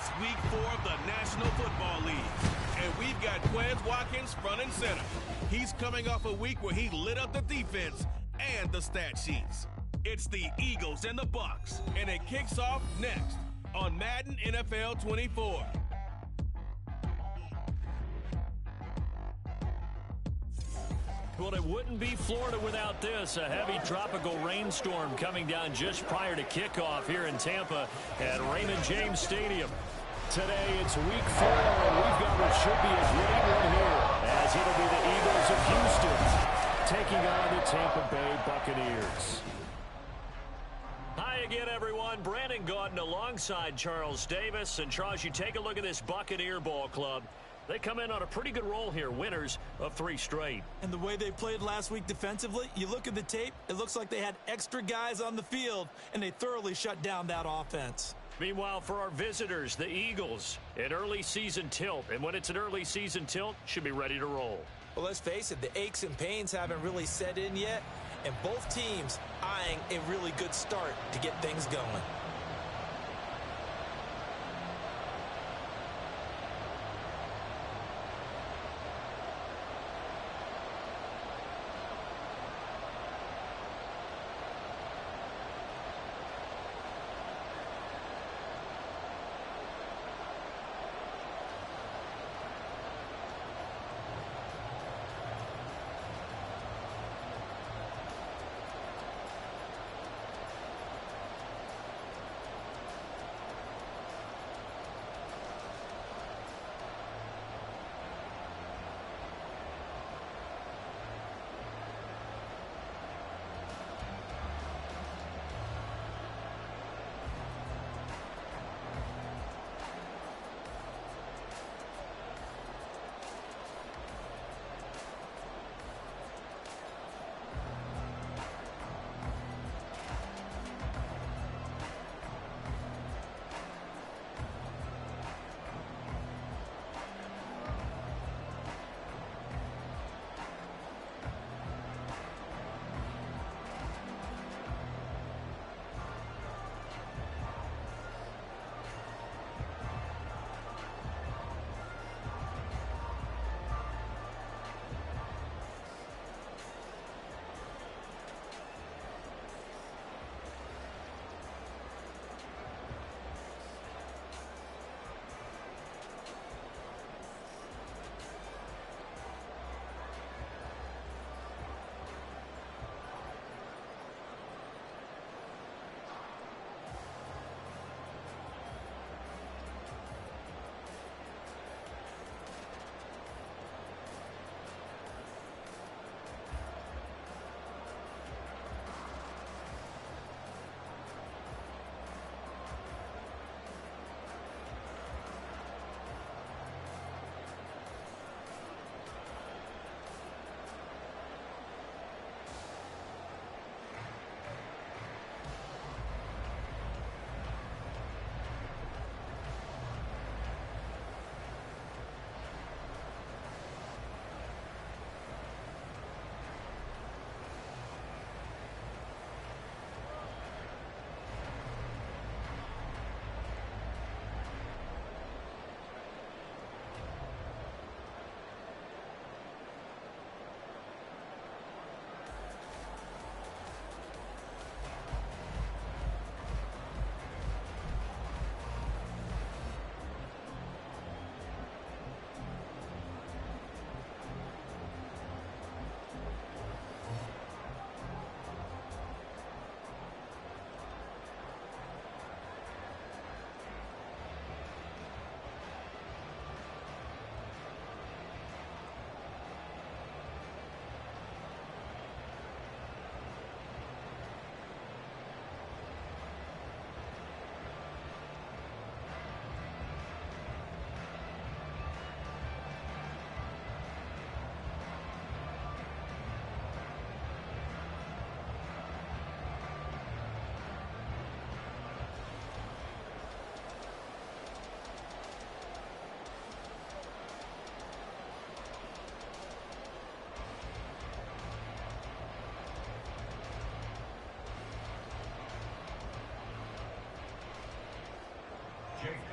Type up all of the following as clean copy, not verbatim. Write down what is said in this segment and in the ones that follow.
It's week 4 of the National Football League, and we've got Quez Watkins front and center. He's coming off a week where he lit up the defense and the stat sheets. It's the Eagles and the Bucs, and it kicks off next on Madden NFL 24. Well, it wouldn't be Florida without this. A heavy tropical rainstorm coming down just prior to kickoff here in Tampa at Raymond James Stadium. Today, it's week 4, and we've got what should be a great one here, as it'll be the Eagles of Houston taking on the Tampa Bay Buccaneers. Hi again, everyone. Brandon Gaudin alongside Charles Davis. And, Charles, you take a look at this Buccaneer ball club. They come in on a pretty good roll here, winners of 3 straight. And the way they played last week defensively, you look at the tape, it looks like they had extra guys on the field, and they thoroughly shut down that offense. Meanwhile, for our visitors, the Eagles, an early season tilt. And when it's an early season tilt, should be ready to roll. Well, let's face it, the aches and pains haven't really set in yet, and both teams eyeing a really good start to get things going.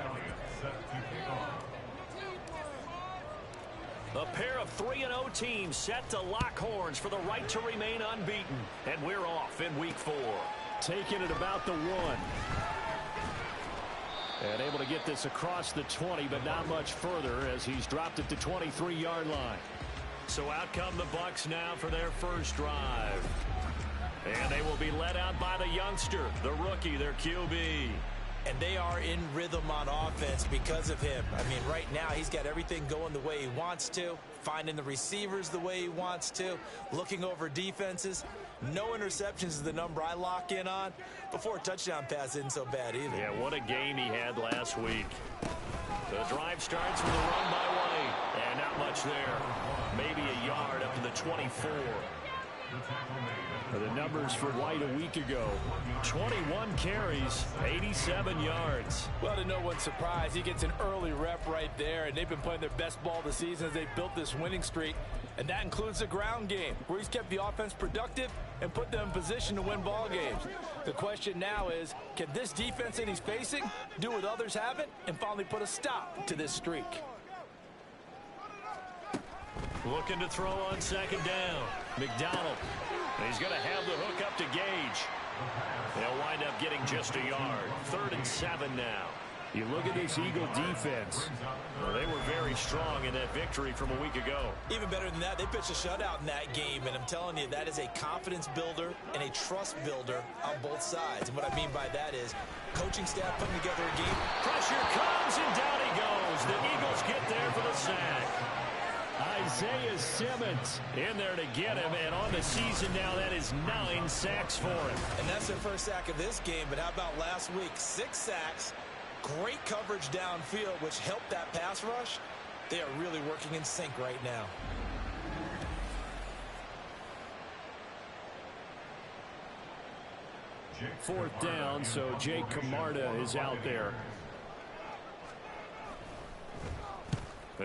Elliott. A pair of 3-0 teams set to lock horns for the right to remain unbeaten. And we're off in week 4. Taking it about the 1. And able to get this across the 20, but not much further as he's dropped it to 23-yard line. So out come the Bucs now for their first drive. And they will be led out by the youngster, the rookie, their QB. And they are in rhythm on offense because of him. I mean, right now he's got everything going the way he wants to, finding the receivers the way he wants to, looking over defenses. No interceptions is the number I lock in on. Before a touchdown pass isn't so bad either. Yeah, what a game he had last week. The drive starts with a run by White. And not much there. Maybe a yard up to the 24. The numbers for White a week ago: 21 carries, 87 yards. Well, to no one's surprise, he gets an early rep right there, and they've been playing their best ball this season as they built this winning streak. And that includes the ground game, where he's kept the offense productive and put them in position to win ball games. The question now is, can this defense that he's facing do what others haven't and finally put a stop to this streak? Looking to throw on second down. McDonald. He's going to have the hook up to Gage. They'll wind up getting just a yard. 3rd and 7 now. You look at this Eagle defense. Well, they were very strong in that victory from a week ago. Even better than that, they pitched a shutout in that game, and I'm telling you, that is a confidence builder and a trust builder on both sides. And what I mean by that is coaching staff putting together a game. Pressure comes, and down he goes. The Eagles get there for the sack. Isaiah Simmons in there to get him, and on the season now, that is 9 sacks for him. And that's their first sack of this game, but how about last week? 6 sacks, great coverage downfield, which helped that pass rush. They are really working in sync right now. Fourth down, so Jake Camarda is out there.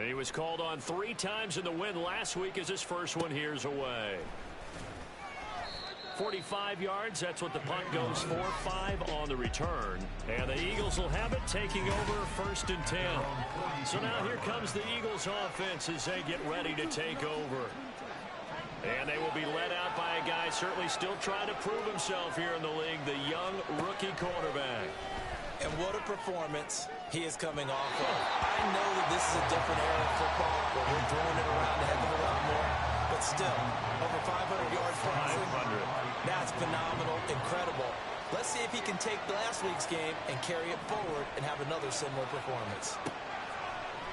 He was called on 3 times in the win last week as his first one here's away. 45 yards, that's what the punt goes for. 5 on the return. And the Eagles will have it, taking over 1st and 10. So now here comes the Eagles offense as they get ready to take over. And they will be led out by a guy certainly still trying to prove himself here in the league, the young rookie quarterback. And what a performance he is coming off of. I know that this is a different era of football where we're throwing it around a heck of a lot more, but still, over 500 yards passing. 500. That's phenomenal, incredible. Let's see if he can take last week's game and carry it forward and have another similar performance.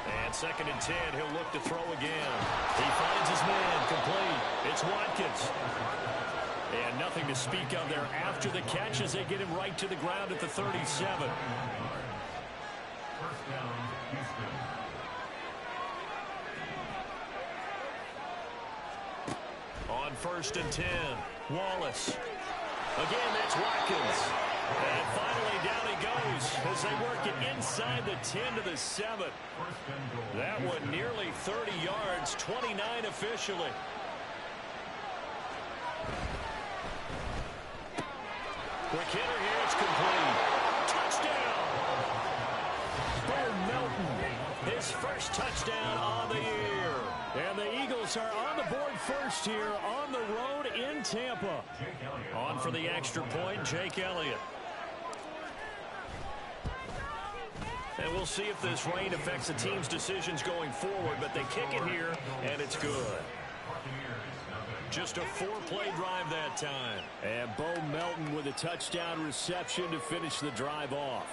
And 2nd and 10, he'll look to throw again. He finds his man, complete. It's Watkins. And nothing to speak of there after the catch as they get him right to the ground at the 37. On 1st and 10, Wallace. Again, that's Watkins. And finally down he goes as they work it inside the 10 to the 7. That one nearly 30 yards, 29 officially. Quick hitter here, it's complete. Touchdown! Bo Melton, his first touchdown on the year. And the Eagles are on the board first here on the road in Tampa. On for the extra point, Jake Elliott. And we'll see if this rain affects the team's decisions going forward, but they kick it here, and it's good. Just a 4-play drive that time. And Bo Melton with a touchdown reception to finish the drive off.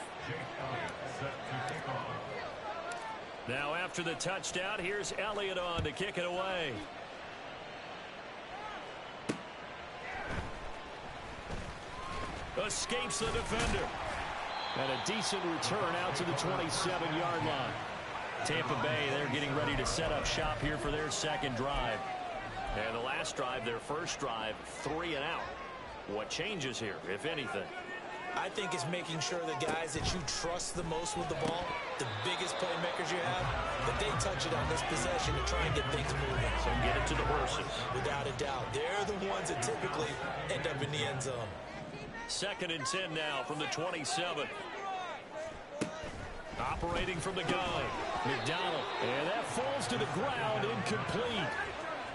Now after the touchdown, here's Elliott on to kick it away. Escapes the defender. And a decent return out to the 27-yard line. Tampa Bay, they're getting ready to set up shop here for their second drive. And the last drive, their first drive, 3 and out. What changes here, if anything? I think it's making sure the guys that you trust the most with the ball, the biggest playmakers you have, that they touch it on this possession to try and get things moving. So get it to the horses. Without a doubt. They're the ones that typically end up in the end zone. 2nd and 10 now from the 27. Operating from the gun, McDonald. And that falls to the ground, incomplete.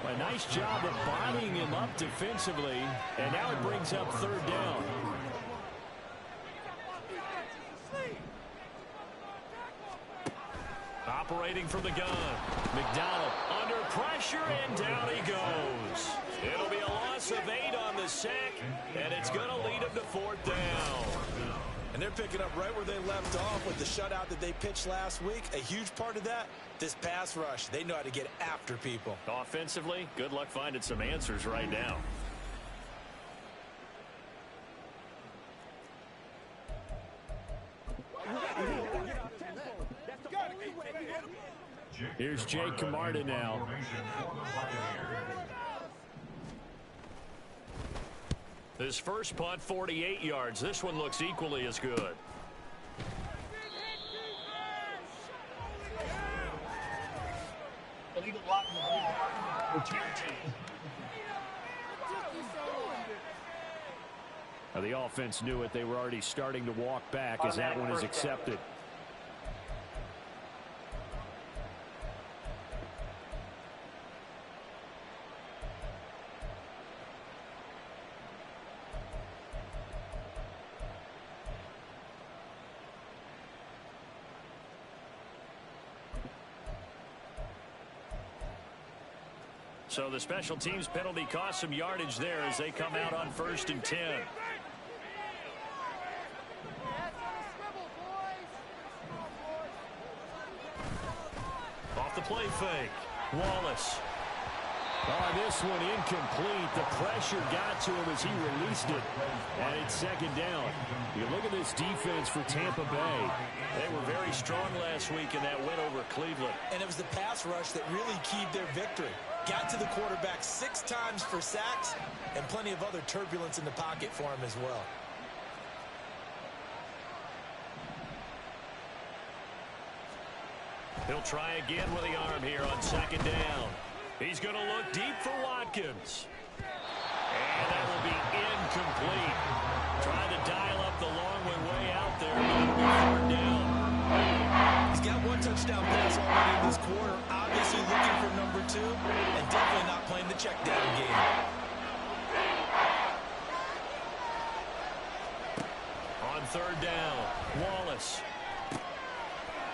A nice job of bodying him up defensively. And now it brings up third down. Operating from the gun, McDonald under pressure, and down he goes. It'll be a loss of 8 on the sack, and it's going to lead him to fourth down. And they're picking up right where they left off with the shutout that they pitched last week. A huge part of that, this pass rush. They know how to get after people. Offensively, good luck finding some answers right now. Here's Jake Camarda now. His first punt, 48 yards. This one looks equally as good. Now the offense knew it. They were already starting to walk back as that one is accepted. So the special teams penalty cost some yardage there as they come out on 1st and 10. Off the play fake. Wallace. Oh, this one incomplete. The pressure got to him as he released it. And it's second down. You look at this defense for Tampa Bay. They were very strong last week in that win over Cleveland. And it was the pass rush that really keyed their victory. Got to the quarterback 6 times for sacks and plenty of other turbulence in the pocket for him as well. He'll try again with the arm here on second down. He's going to look deep for Watkins. And that will be incomplete. Trying to dial up the long way out there. Third down. He's got 1 touchdown pass already in this quarter. Obviously looking for number 2 and definitely not playing the check down game. On third down, Wallace.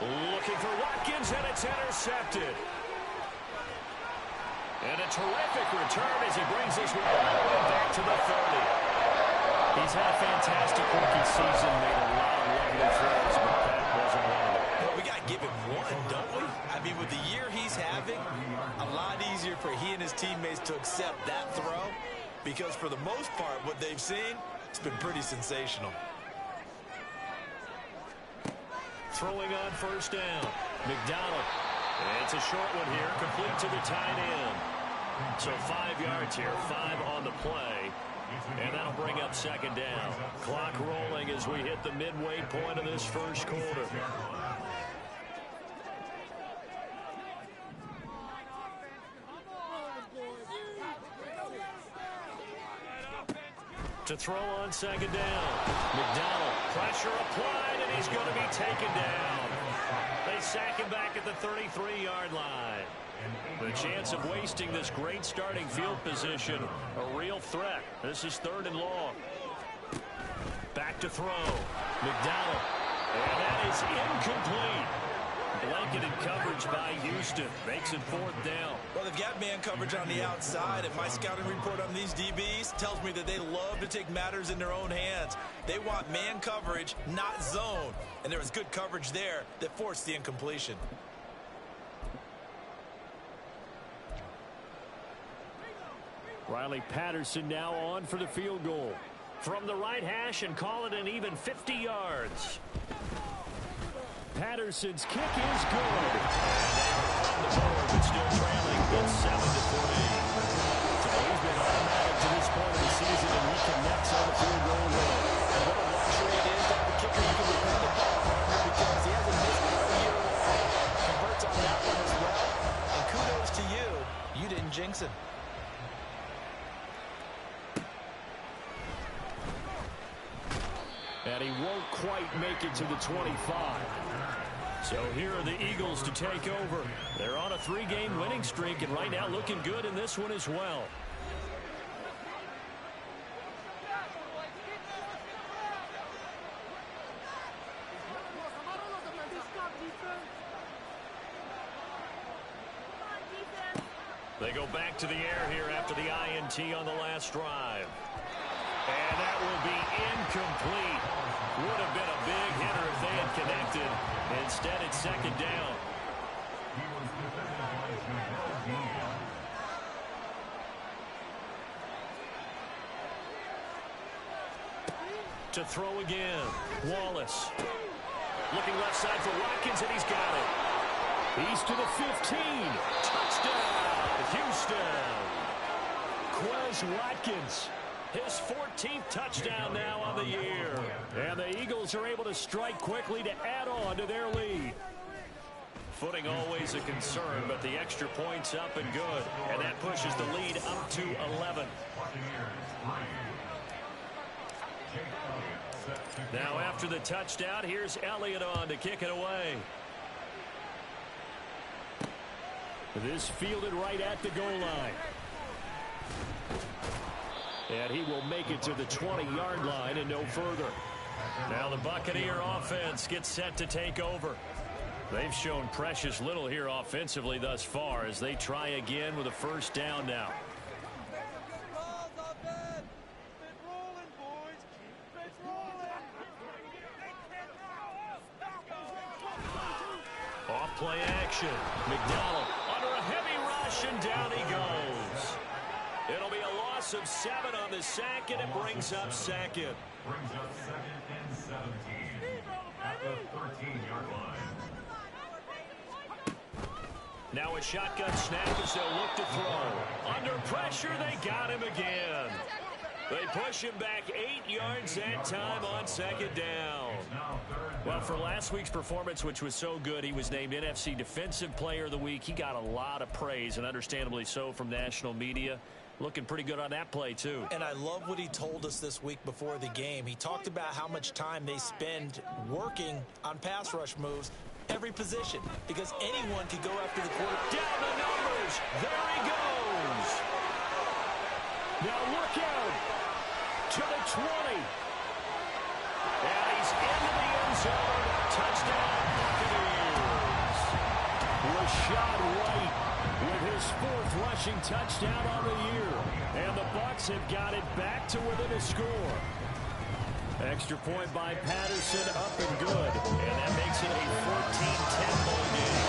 Looking for Watkins, and it's intercepted. And a terrific return as he brings this one all the way back to the 30. He's had a fantastic rookie season, made a lot of lovely throws, but that wasn't one of them. Well, we got to give him one, don't we? I mean, with the year he's having, a lot easier for he and his teammates to accept that throw because for the most part, what they've seen, it's been pretty sensational. Throwing on first down, McDonald. And it's a short one here, complete to the tight end. So 5 yards here, 5 on the play. And that'll bring up second down. Clock rolling as we hit the midway point of this first quarter. To throw on second down. McDonald, pressure applied, and he's going to be taken down. They sack him back at the 33-yard line. The chance of wasting this great starting field position, a real threat. This is 3rd and long. Back to throw. McDonald. And that is incomplete. Blanketed coverage by Houston. Makes it 4th down. Well, they've got man coverage on the outside, and my scouting report on these DBs tells me that they love to take matters in their own hands. They want man coverage, not zone. And there was good coverage there that forced the incompletion. Riley Patterson now on for the field goal. From the right hash and call it an even 50 yards. Patterson's kick is good. On the board, but still trailing. It's 7-3. So he's been automatic to this point of the season, and he connects on the field goal line. And what a luxury it is to have the kicker you can return the ball, partner, because he hasn't missed all year long. Converts on that one as well. And kudos to you. You didn't jinx him. And he won't quite make it to the 25. So here are the Eagles to take over. They're on a 3-game winning streak, and right now looking good in this one as well. They go back to the air here after the INT on the last drive. And that will be incomplete. Would have been a big hitter if they had connected. Instead, it's second down. To throw again. Wallace. Looking left side for Watkins, and he's got it. He's to the 15. Touchdown, Houston. Quez Watkins. His 14th touchdown now on the year. And the Eagles are able to strike quickly to add on to their lead. Footing always a concern, but the extra point's up and good. And that pushes the lead up to 11. Now after the touchdown, here's Elliott on to kick it away. This fielded right at the goal line. And he will make it to the 20-yard line and no further. Now the Buccaneer offense gets set to take over. They've shown precious little here offensively thus far as they try again with a first down now. Off play action. McDonald under a heavy rush and down he goes. It'll be a loss of 7 on the sack, and it brings up second. Brings up second and 17 at the 13-yard line. Now a shotgun snap as they'll look to throw. Under pressure, they got him again. They push him back 8 yards that time on second down. Well, for last week's performance, which was so good, he was named NFC Defensive Player of the Week. He got a lot of praise, and understandably so, from national media. Looking pretty good on that play, too. And I love what he told us this week before the game. He talked about how much time they spend working on pass rush moves, every position, because anyone could go after the quarterback. Down the numbers. There he goes. Now look out. To the 20. And he's into the end zone. Touchdown, Buccaneers. Rashad White with his 4th rushing touchdown on the year. And the Bucs have got it back to within a score. Extra point by Patterson, up and good. And that makes it a 14-10 ball game.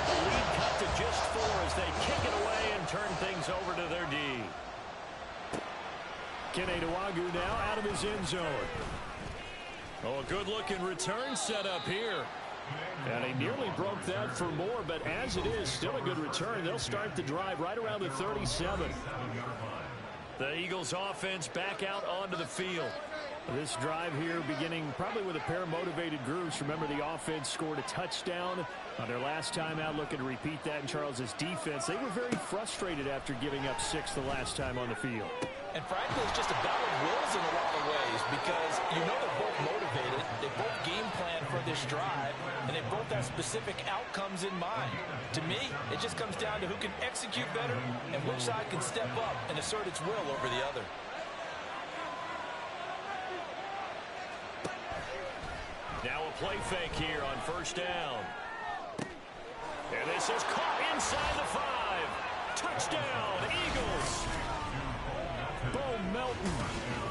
The lead cut to just 4 as they kick it away and turn things over to their D. Kene Nwangwu now out of his end zone. Oh, a good-looking return set up here. And he nearly broke that for more, but as it is, still a good return. They'll start the drive right around the 37. The Eagles offense back out onto the field. This drive here beginning probably with a pair of motivated groups. Remember, the offense scored a touchdown on their last time out, looking to repeat that in Charles's defense. They were very frustrated after giving up 6 the last time on the field. And frankly, it's just a battle of wills in a lot of ways, because you know they're both motivated. They both game plan for this drive, and they both have specific outcomes in mind. To me, it just comes down to who can execute better and which side can step up and assert its will over the other. Now a play fake here on first down. And this is caught inside the 5. Touchdown, Eagles. Bo Melton.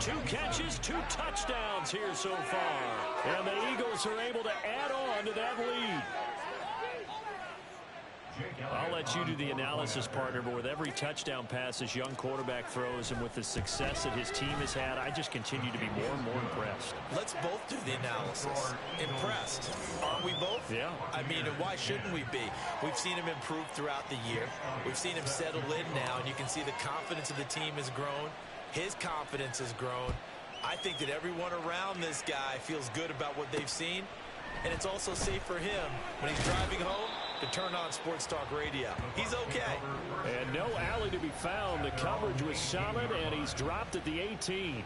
2 catches, 2 touchdowns here so far. And the Eagles are able to add on to that lead. I'll let you do the analysis, partner, but with every touchdown pass this young quarterback throws and with the success that his team has had, I just continue to be more and more impressed. Let's both do the analysis. Impressed. Aren't we both? Yeah. I mean, and why shouldn't we be? We've seen him improve throughout the year. We've seen him settle in now, and you can see the confidence of the team has grown. His confidence has grown. I think that everyone around this guy feels good about what they've seen, and it's also safe for him when he's driving home to turn on Sports Talk Radio. He's okay. And no alley to be found. The coverage was solid, and he's dropped at the 18.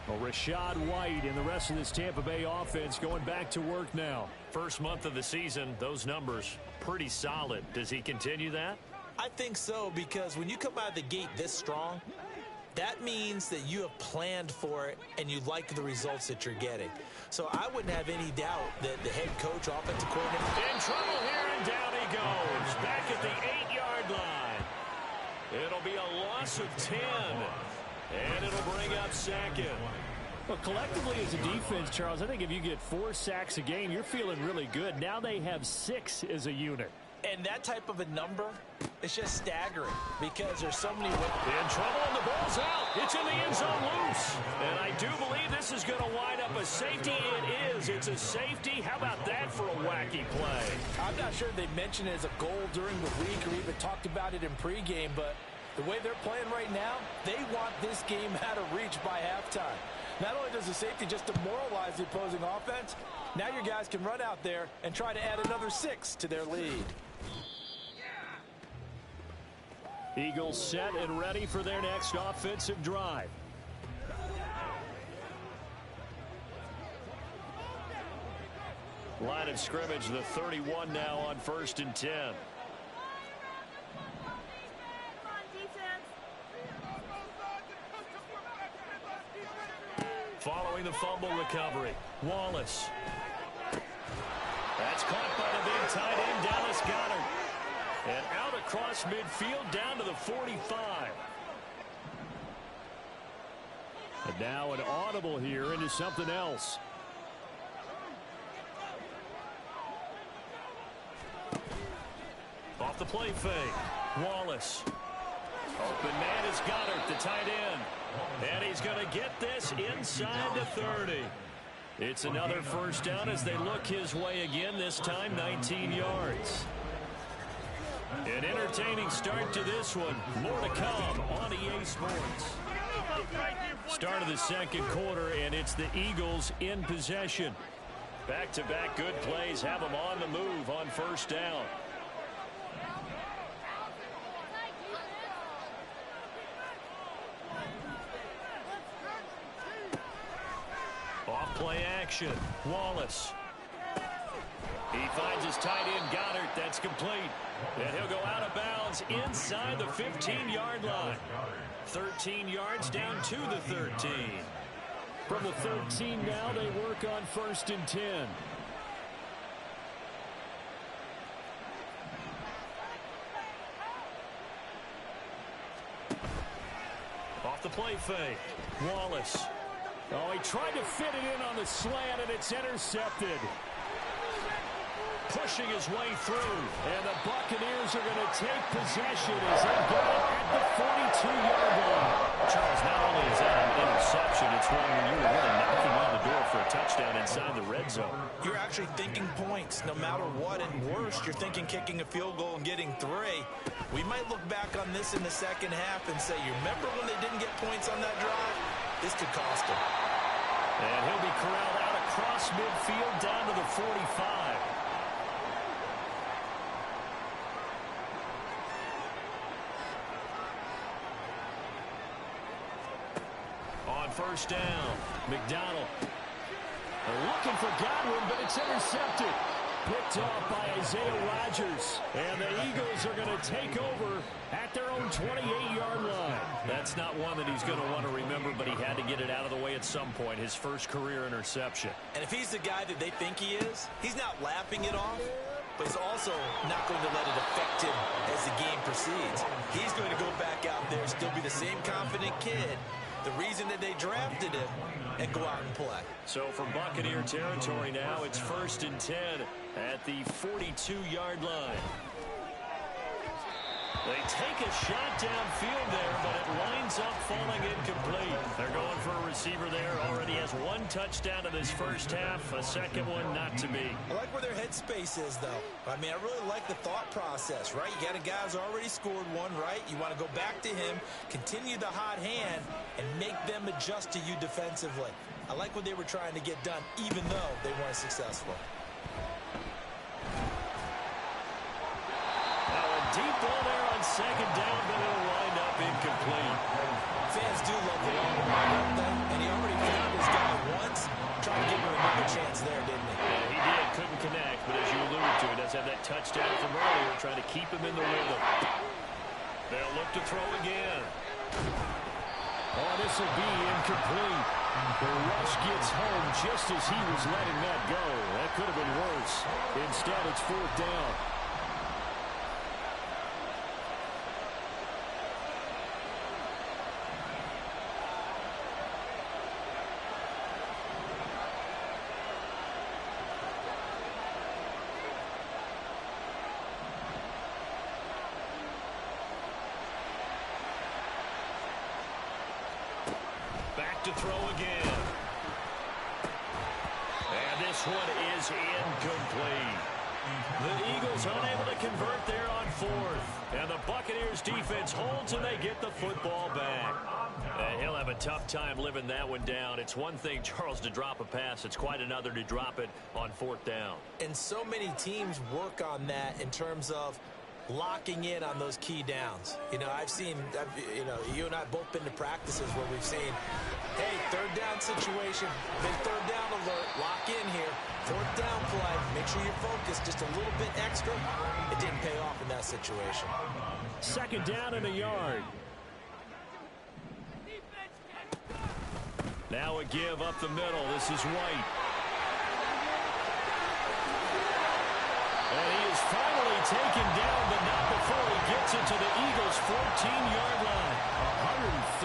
Well, Rashad White and the rest of this Tampa Bay offense going back to work now. First month of the season, those numbers pretty solid. Does he continue that? I think so, because when you come out of the gate this strong, that means that you have planned for it and you like the results that you're getting. So I wouldn't have any doubt that the head coach, offensive coordinator. In trouble here, and down he goes. Back at the 8-yard line. It'll be a loss of 10. And it'll bring up second. Well, collectively as a defense, Charles, I think if you get 4 sacks a game, you're feeling really good. Now they have 6 as a unit. And that type of a number, it's just staggering because there's so many ways. In trouble, and the ball's out. It's in the end zone loose. And I do believe this is going to wind up a safety. It is. It's a safety. How about that for a wacky play? I'm not sure they mentioned it as a goal during the week or even talked about it in pregame, but the way they're playing right now, they want this game out of reach by halftime. Not only does the safety just demoralize the opposing offense, now your guys can run out there and try to add another 6 to their lead. Eagles set and ready for their next offensive drive. Line of scrimmage, the 31 now on 1st and 10. Following the fumble recovery, Wallace. That's caught by the big tight end, Dallas Goedert. And out across midfield down to the 45. And now an audible here into something else. Off the play fake, Wallace. Open man is Goedert, the tight end. And he's going to get this inside the 30. It's another first down as they look his way again, this time 19 yards. An entertaining start to this one. More to come on EA Sports. Start of the second quarter, and it's the Eagles in possession. Back-to-back good plays have them on the move on first down. Off play action. Wallace. He finds his tight end, Goedert. That's complete. And he'll go out of bounds inside the 15-yard line. 13 yards down to the 13. From the 13 now, they work on 1st and 10. Off the play fake. Wallace. Oh, he tried to fit it in on the slant, and it's intercepted. Pushing his way through. And the Buccaneers are going to take possession as they get it at the 42-yard line. Charles, not only is that an interception, it's one when you're really knocking on the door for a touchdown inside the red zone. You're actually thinking points no matter what, and worst, you're thinking kicking a field goal and getting 3. We might look back on this in the second half and say, you remember when they didn't get points on that drive? This could cost them. And he'll be corralled out across midfield down to the 45. On first down, McDonald. They're looking for Godwin, but it's intercepted. Picked off by Isaiah Rodgers. And the Eagles are going to take over at their own 28-yard line. That's not one that he's going to want to remember, but he had to get it out of the way at some point. His first career interception. And if he's the guy that they think he is, he's not laughing it off, but he's also not going to let it affect him as the game proceeds. He's going to go back out there, still be the same confident kid, the reason that they drafted him, and go out and play. So from Buccaneer territory now, it's 1st and 10 at the 42-yard line. They take a shot downfield there, but it winds up falling incomplete. They're going for a receiver there. Already has 1 touchdown in this first half. A second one not to be. I like where their headspace is, though. I mean, I really like the thought process, right? You got a guy who's already scored 1, right? You want to go back to him, continue the hot hand, and make them adjust to you defensively. I like what they were trying to get done, even though they weren't successful. Now a deep ball there on second down, but it'll wind up incomplete. Fans do love the long ball, don't they? And he already found his guy once. Trying to give him another chance there, didn't he? Yeah, he did. Couldn't connect, but as you alluded to, he does have that touchdown from earlier, trying to keep him in the rhythm. They'll look to throw again. Oh, this will be incomplete. The rush gets home just as he was letting that go. That could have been worse. Instead, it's 4th down. Back to throw again. And this one is incomplete. The Eagles unable to convert there on 4th. And the Buccaneers defense holds and they get the football back. And he'll have a tough time living that one down. It's one thing, Charles, to drop a pass. It's quite another to drop it on 4th down. And so many teams work on that in terms of locking in on those key downs. You know, you and I have both been to practices where we've seen, hey, 3rd down situation, big 3rd down alert, lock in here, 4th down play, make sure you're focused just a little bit extra. It didn't pay off in that situation. 2nd down and a yard. Now a give up the middle. This is White. And he is finally taken down, but not before he gets it to the Eagles' 14-yard line.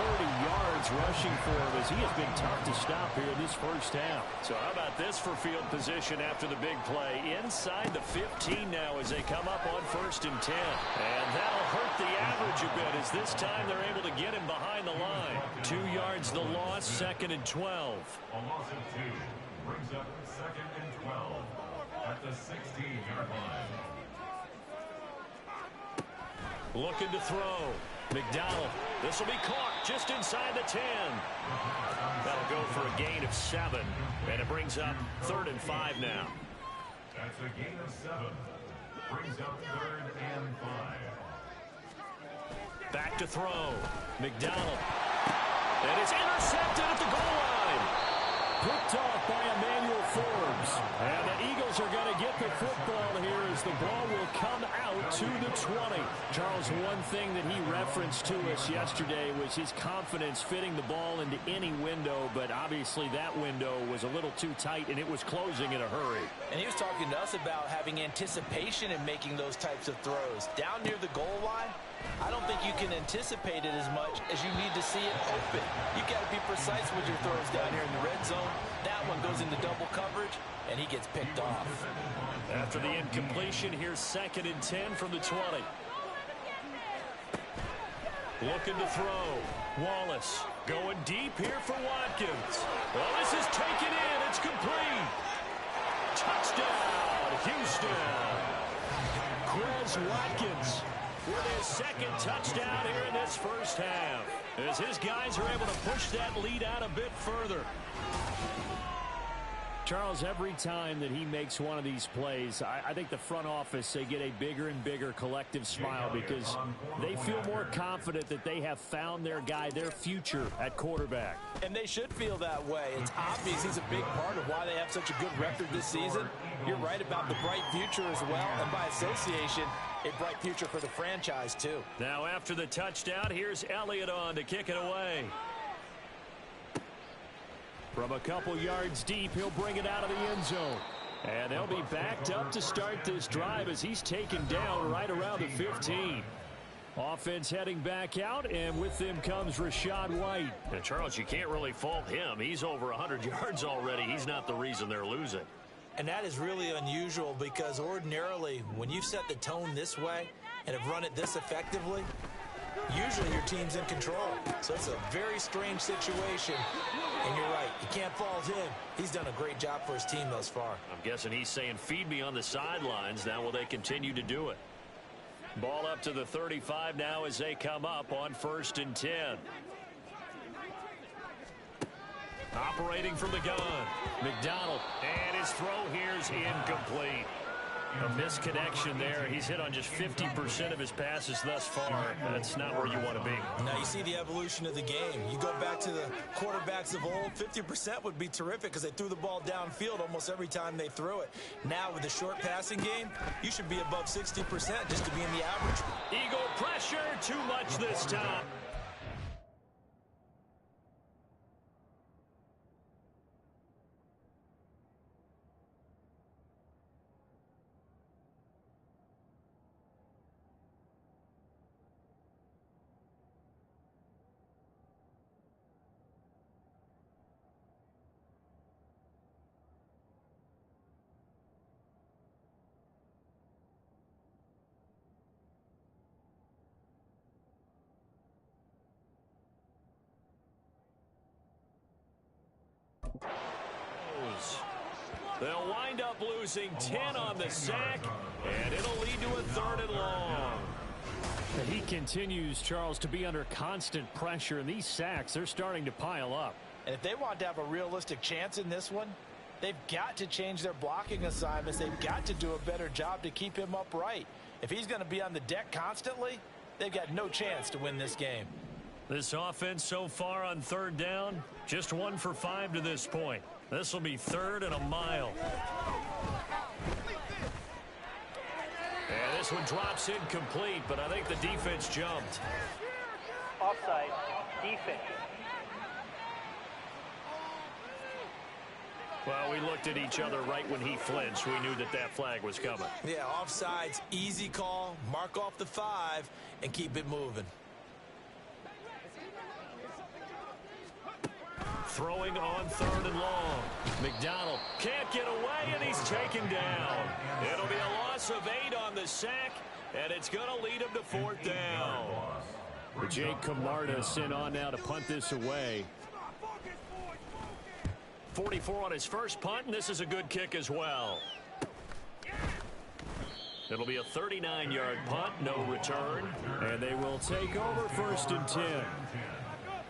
130 yards rushing for him as he has been tough to stop here in this first half. So how about this for field position after the big play? Inside the 15 now as they come up on 1st and 10. And that'll hurt the average a bit as this time they're able to get him behind the line. 2 yards the loss, 2nd and 12. A loss of 2 brings up 2nd and 12 at the 16-yard line. Looking to throw. McDonald. This will be caught just inside the 10. That'll go for a gain of 7. And it brings up 3rd and 5 now. That's a gain of 7. Brings up 3rd and 5. Back to throw. McDonald. And it's intercepted at the goal line. Picked off by Emmanuel Forbes. And the Eagles are going to get the football here as the ball will come out to the 20. Charles, one thing that he referenced to us yesterday was his confidence fitting the ball into any window, but obviously that window was a little too tight and it was closing in a hurry. And he was talking to us about having anticipation in making those types of throws. Down near the goal line, I don't think you can anticipate it as much as you need to see it open. You got to be precise with your throws down here in the red zone. That one goes into double coverage, and he gets picked off. After the incompletion, here's 2nd and 10 from the 20. Looking to throw. Wallace going deep here for Watkins. Well, this is taken in. It's complete. Touchdown, Houston. Quez Watkins with his 2nd touchdown here in this first half, as his guys are able to push that lead out a bit further. Charles, every time that he makes one of these plays, I think the front office, they get a bigger and bigger collective smile because they feel more confident that they have found their guy, their future at quarterback. And they should feel that way. It's obvious he's a big part of why they have such a good record this season. You're right about the bright future as well, and by association, a bright future for the franchise too. Now after the touchdown, here's Elliott on to kick it away. From a couple yards deep, he'll bring it out of the end zone. And they'll be backed up to start this drive as he's taken down right around the 15. Offense heading back out, and with them comes Rachaad White. Now, Charles, you can't really fault him. He's over 100 yards already. He's not the reason they're losing. And that is really unusual because ordinarily, when you've set the tone this way and have run it this effectively, usually your team's in control. So it's a very strange situation. And you're right, you can't fault him. He's done a great job for his team thus far. I'm guessing he's saying, feed me on the sidelines. Now will they continue to do it? Ball up to the 35 now as they come up on 1st and 10. Operating from the gun. McDonald. And his throw here's incomplete. A misconnection there. He's hit on just 50% of his passes thus far. That's not where you want to be. Now you see the evolution of the game. You go back to the quarterbacks of old, 50% would be terrific because they threw the ball downfield almost every time they threw it. Now with the short passing game, you should be above 60% just to be in the average. Eagle pressure, too much this time. They'll wind up losing 10 on the sack, and it'll lead to a 3rd and long. He continues, Charles, to be under constant pressure, and these sacks, they're starting to pile up. And if they want to have a realistic chance in this one, they've got to change their blocking assignments. They've got to do a better job to keep him upright. If he's going to be on the deck constantly, they've got no chance to win this game. This offense so far on 3rd down, just 1 for 5 to this point. This will be 3rd and a mile. And this one drops incomplete, but I think the defense jumped. Offside, defense. Well, we looked at each other right when he flinched. We knew that that flag was coming. Yeah, offsides, easy call, mark off the 5, and keep it moving. Throwing on 3rd and long. McDonald can't get away, and he's taken down. It'll be a loss of 8 on the sack, and it's going to lead him to 4th down. Jake Camarda sent on now to punt this away. 44 on his first punt, and this is a good kick as well. It'll be a 39-yard punt, no return. And they will take over 1st and 10.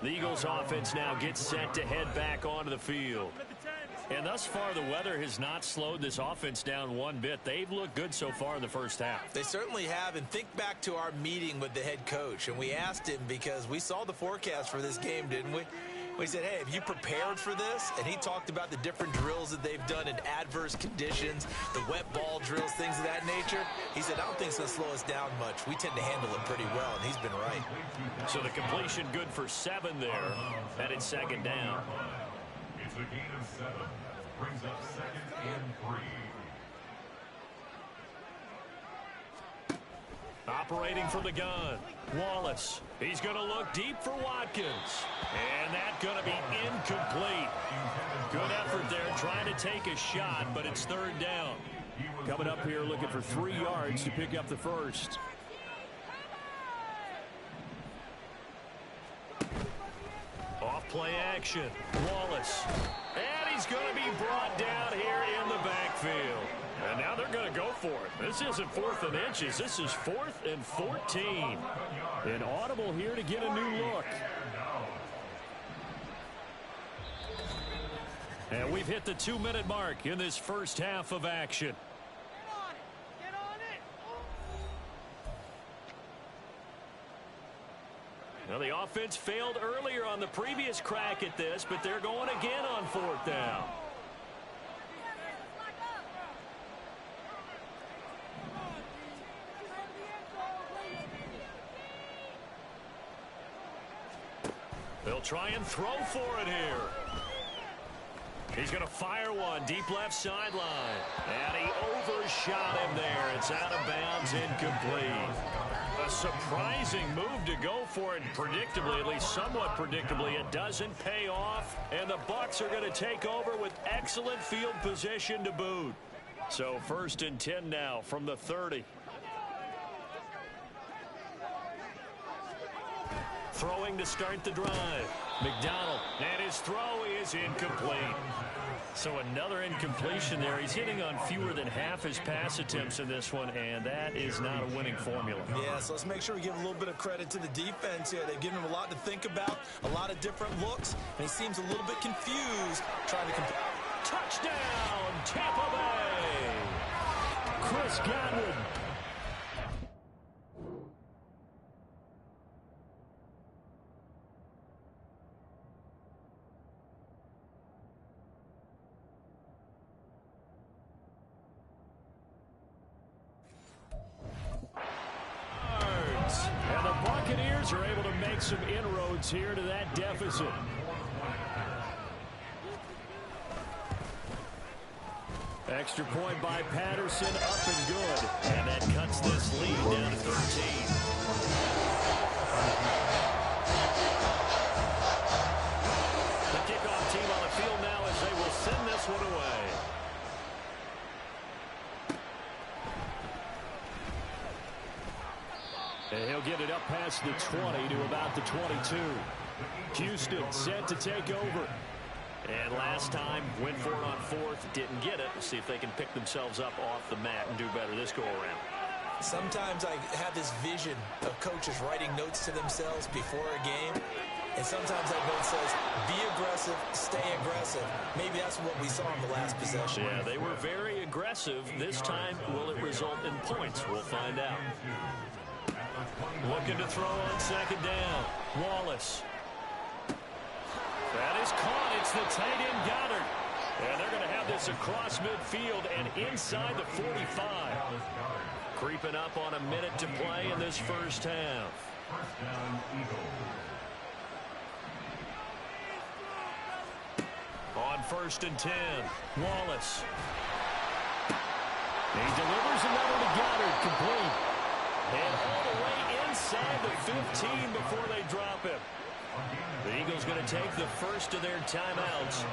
The Eagles offense now gets set to head back onto the field. And thus far, the weather has not slowed this offense down one bit. They've looked good so far in the first half. They certainly have. And think back to our meeting with the head coach. And we asked him because we saw the forecast for this game, didn't we? We said, hey, have you prepared for this? And he talked about the different drills that they've done in adverse conditions, the wet ball drills, things of that nature. He said, I don't think it's going to slow us down much. We tend to handle it pretty well, and he's been right. So the completion good for 7 there, and it's 2nd down. It's a gain of 7. Brings up 2nd and 3. Operating from the gun, Wallace. He's going to look deep for Watkins. And that's going to be incomplete. Good effort there trying to take a shot, but it's 3rd down. Coming up here looking for 3 yards to pick up the first. Off play action, Wallace. And he's going to be brought down here in the backfield. And now they're going to go for it. This isn't 4th and inches. This is 4th and 14. An audible here to get a new look. And we've hit the 2-minute mark in this first half of action. Now, the offense failed earlier on the previous crack at this, but they're going again on 4th down. They'll try and throw for it here. He's going to fire one deep left sideline. And he overshot him there. It's out of bounds, incomplete. A surprising move to go for it, predictably, at least somewhat predictably. It doesn't pay off, and the Bucs are going to take over with excellent field position to boot. So 1st and 10 now from the 30. Throwing to start the drive. McDonald, and his throw is incomplete. So another incompletion there. He's hitting on fewer than half his pass attempts in this one, and that is not a winning formula. Yeah, so let's make sure we give a little bit of credit to the defense here. They've given him a lot to think about, a lot of different looks, and he seems a little bit confused trying to complete. Touchdown, Tampa Bay! Chris Godwin. And the Buccaneers are able to make some inroads here to that deficit. Extra point by Patterson, up and good. And that cuts this lead down to 13. The kickoff team on the field now as they will send this one away. And he'll get it up past the 20 to about the 22. Houston set to take over. And last time, went for it on fourth, didn't get it. We'll see if they can pick themselves up off the mat and do better this go-around. Sometimes I have this vision of coaches writing notes to themselves before a game. And sometimes that note says, be aggressive, stay aggressive. Maybe that's what we saw in the last possession. Yeah, they were very aggressive. This time, will it result in points? We'll find out. Looking to throw on second down. Wallace. That is caught. It's the tight end Goddard. And they're going to have this across midfield and inside the 45. Creeping up on a minute to play in this first half. First down, Eagles. On 1st and 10, Wallace. He delivers another to Goddard, complete. And all the way inside the 15 before they drop him. The Eagles going to take the first of their timeouts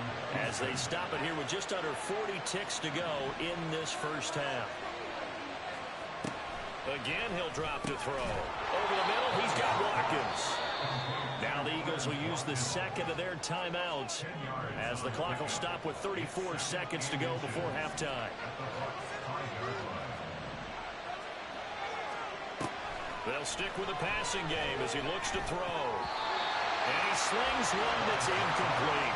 as they stop it here with just under 40 ticks to go in this first half. Again, he'll drop to throw. Over the middle, he's got Watkins. Now the Eagles will use the second of their timeouts as the clock will stop with 34 seconds to go before halftime. They'll stick with the passing game as he looks to throw. And he slings one that's incomplete.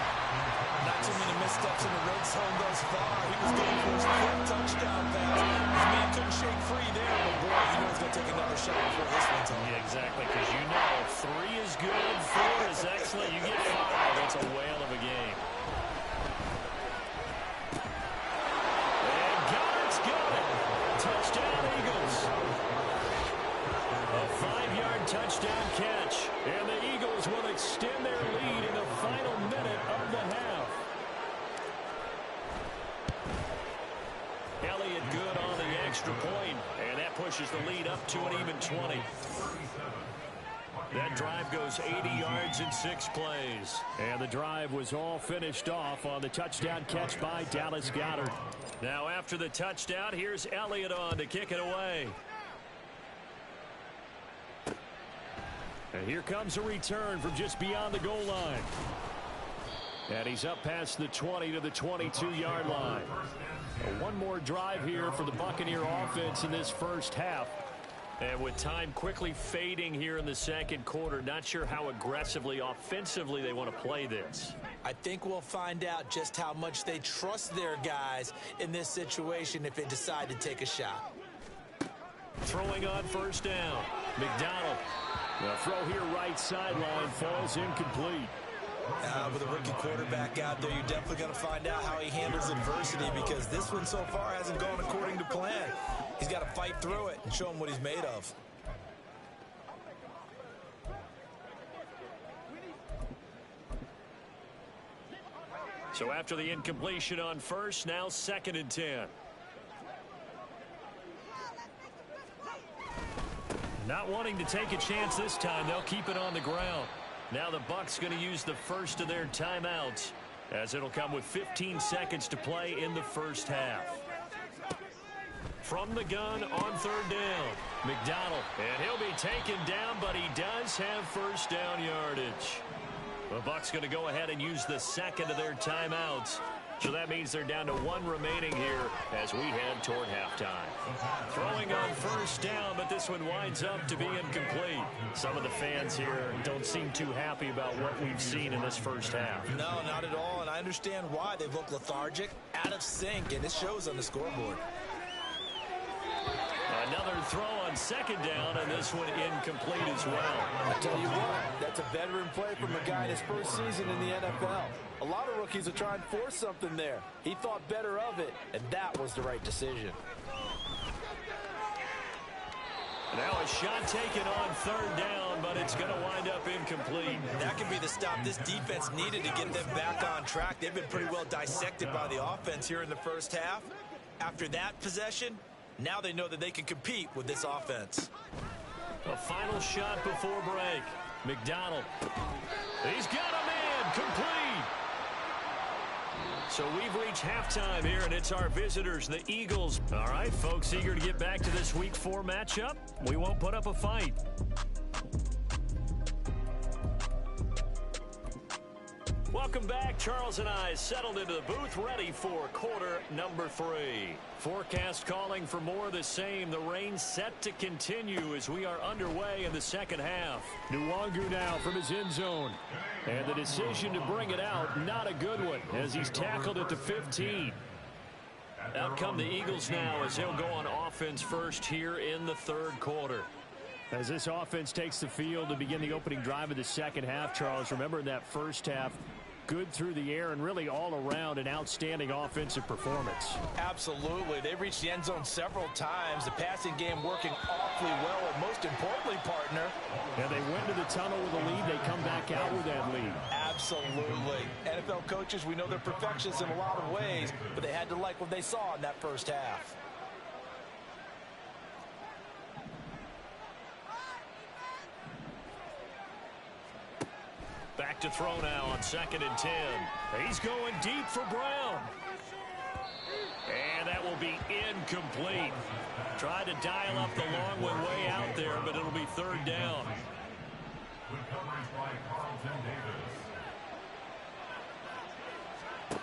Not too many missteps in the red zone thus far. He was going for his quick touchdown pass. His man couldn't shake free there, but boy, he knows he's going to take another shot before this one's on. Yeah, exactly, because you know 3 is good, 4 is excellent. You get 5, it's a whale of a game. And Goddard's got it. Touchdown, Eagles. A 5-yard touchdown catch. And the Eagles will extend their lead in the final minute of the half. Elliott good on the extra point, and that pushes the lead up to an even 20. That drive goes 80 yards in 6 plays. And the drive was all finished off on the touchdown catch by Dallas Goedert. Now after the touchdown, here's Elliott on to kick it away. And here comes a return from just beyond the goal line. And he's up past the 20 to the 22-yard line. One more drive here for the Buccaneer offense in this first half. And with time quickly fading here in the second quarter, not sure how aggressively, offensively they want to play this. I think we'll find out just how much they trust their guys in this situation if they decide to take a shot. Throwing on first down. McDonald. The throw here right sideline falls incomplete. With a rookie quarterback out there, you're definitely going to find out how he handles adversity because this one so far hasn't gone according to plan. He's got to fight through it and show him what he's made of. So after the incompletion on first, now 2nd and 10. Not wanting to take a chance this time, they'll keep it on the ground. Now the Bucs going to use the first of their timeouts as it'll come with 15 seconds to play in the first half. From the gun on 3rd down, McDonald. And he'll be taken down, but he does have first down yardage. The Bucs going to go ahead and use the second of their timeouts. So that means they're down to 1 remaining here as we head toward halftime. Throwing on first down, but this one winds up to be incomplete. Some of the fans here don't seem too happy about what we've seen in this first half. No, not at all, and I understand why. They look lethargic, out of sync, and it shows on the scoreboard. Another throw on second down, and this one incomplete as well. I tell you what, that's a veteran play from a guy in his first season in the NFL. A lot of rookies are trying to force something there. He thought better of it, and that was the right decision. Now a shot taken on third down, but it's going to wind up incomplete. That could be the stop this defense needed to get them back on track. They've been pretty well dissected by the offense here in the first half. After that possession, now they know that they can compete with this offense. A final shot before break. McDonald. He's got a man complete. So we've reached halftime here, and it's our visitors, the Eagles. All right, folks, eager to get back to this Week 4 matchup. We won't put up a fight. Welcome back. Charles and I settled into the booth, ready for quarter number 3. Forecast calling for more of the same. The rain set to continue as we are underway in the second half. Nwangu now from his end zone. And the decision to bring it out, not a good one, as he's tackled at the 15. Out come the Eagles now as they'll go on offense first here in the third quarter. As this offense takes the field to begin the opening drive of the second half, Charles, remember in that first half, good through the air and really all around an outstanding offensive performance. Absolutely. They've reached the end zone several times. The passing game working awfully well, and most importantly, partner. Yeah, they went to the tunnel with a lead. They come back out with that lead. Absolutely. NFL coaches, we know they're perfectionists in a lot of ways, but they had to like what they saw in that first half. Back to throw now on 2nd and 10. He's going deep for Brown. And that will be incomplete. Tried to dial up the long one way out there, but it'll be third down. Good coverage by Carlton Davis.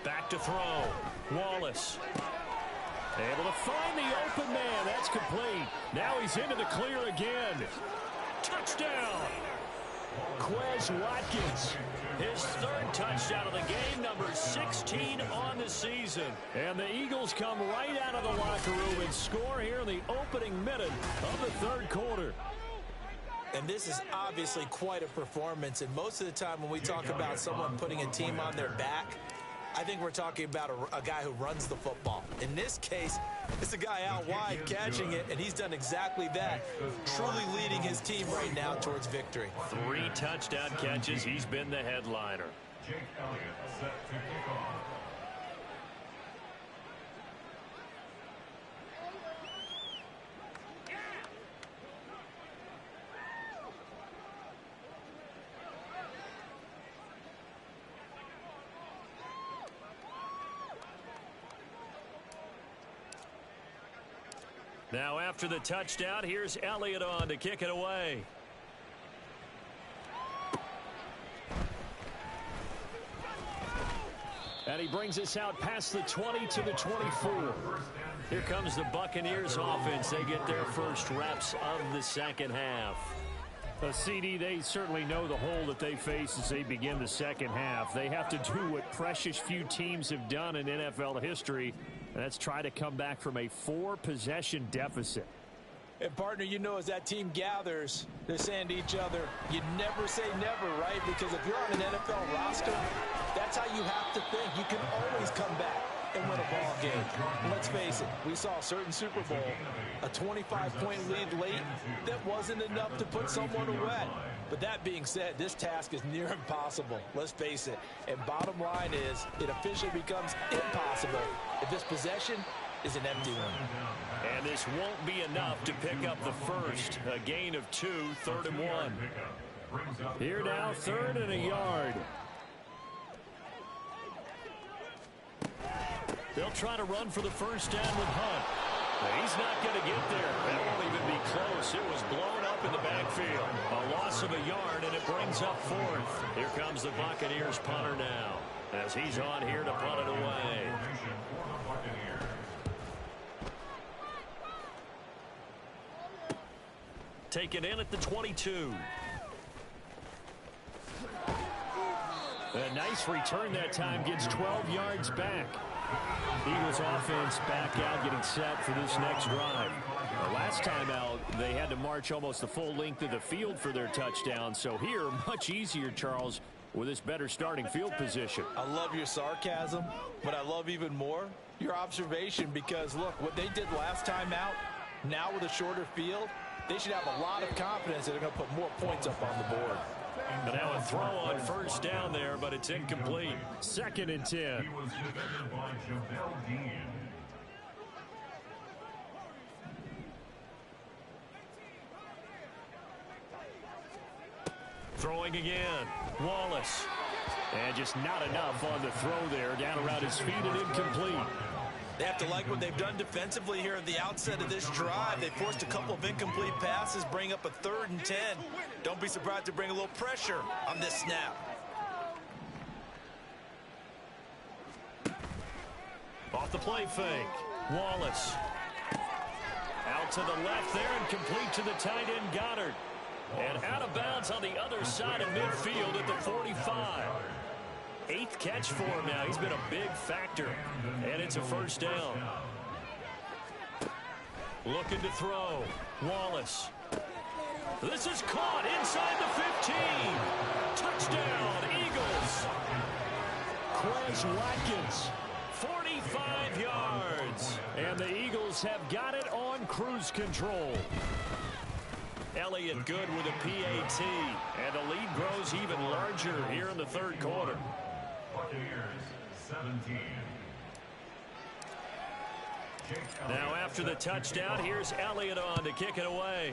Back to throw. Wallace. Able to find the open man. That's complete. Now he's into the clear again. Touchdown. Quez Watkins, his third touchdown of the game, number 16 on the season. And the Eagles come right out of the locker room and score here in the opening minute of the third quarter. And this is obviously quite a performance. And most of the time when we talk about someone putting a team on their back, I think we're talking about a guy who runs the football. In this case, it's a guy out wide catching it, and he's done exactly that, truly leading his team right now towards victory. 3 touchdown catches. He's been the headliner. Jake Elliott set to kick off. Now after the touchdown, here's Elliott on to kick it away. And he brings us out past the 20 to the 24. Here comes the Buccaneers offense. They get their first reps of the second half. CD, they certainly know the hole that they face as they begin the second half. They have to do what precious few teams have done in NFL history, and that's try to come back from a 4-possession deficit. And, partner, you know, as that team gathers, they're saying to each other, you never say never, right? Because if you're on an NFL roster, that's how you have to think. You can always come back and win a ball game. And let's face it, we saw a certain Super Bowl, a 25-point lead late that wasn't enough to put someone away. But that being said, this task is near impossible. Let's face it. And bottom line is, it officially becomes impossible if this possession is an empty one. And this won't be enough to pick up the first. A gain of 2, 3rd and 1. Here now, 3rd and a yard. They'll try to run for the first down with Hunt. He's not going to get there. That won't even be close. It was blown up in the backfield. A loss of a yard, and it brings up 4th. Here comes the Buccaneers punter now, as he's on here to punt it away. Taken in at the 22. A nice return that time, gets 12 yards back. Eagles offense back out, getting set for this next drive. The last time out, they had to march almost the full length of the field for their touchdown. So here, much easier, Charles, with this better starting field position. I love your sarcasm, but I love even more your observation, because, look, what they did last time out, now with a shorter field, they should have a lot of confidence that they're going to put more points up on the board. But now a throw on first down there, but it's incomplete. 2nd and 10. He was defended by Jamel Dean. Throwing again. Wallace. And just not enough on the throw there. Down around his feet and incomplete. They have to like what they've done defensively here at the outset of this drive. They forced a couple of incomplete passes, bring up a 3rd and 10. Don't be surprised to bring a little pressure on this snap. Off the play fake. Wallace. Out to the left there and complete to the tight end Goddard. And out of bounds on the other side of midfield at the 45. 8th catch for him now. He's been a big factor. And it's a first down. Looking to throw. Wallace. This is caught inside the 15. Touchdown, Eagles. Quez Watkins. 45 yards. And the Eagles have got it on cruise control. Elliott good with a PAT. And the lead grows even larger here in the 3rd quarter. Buccaneers 17. Now after the touchdown, here's Elliott on to kick it away.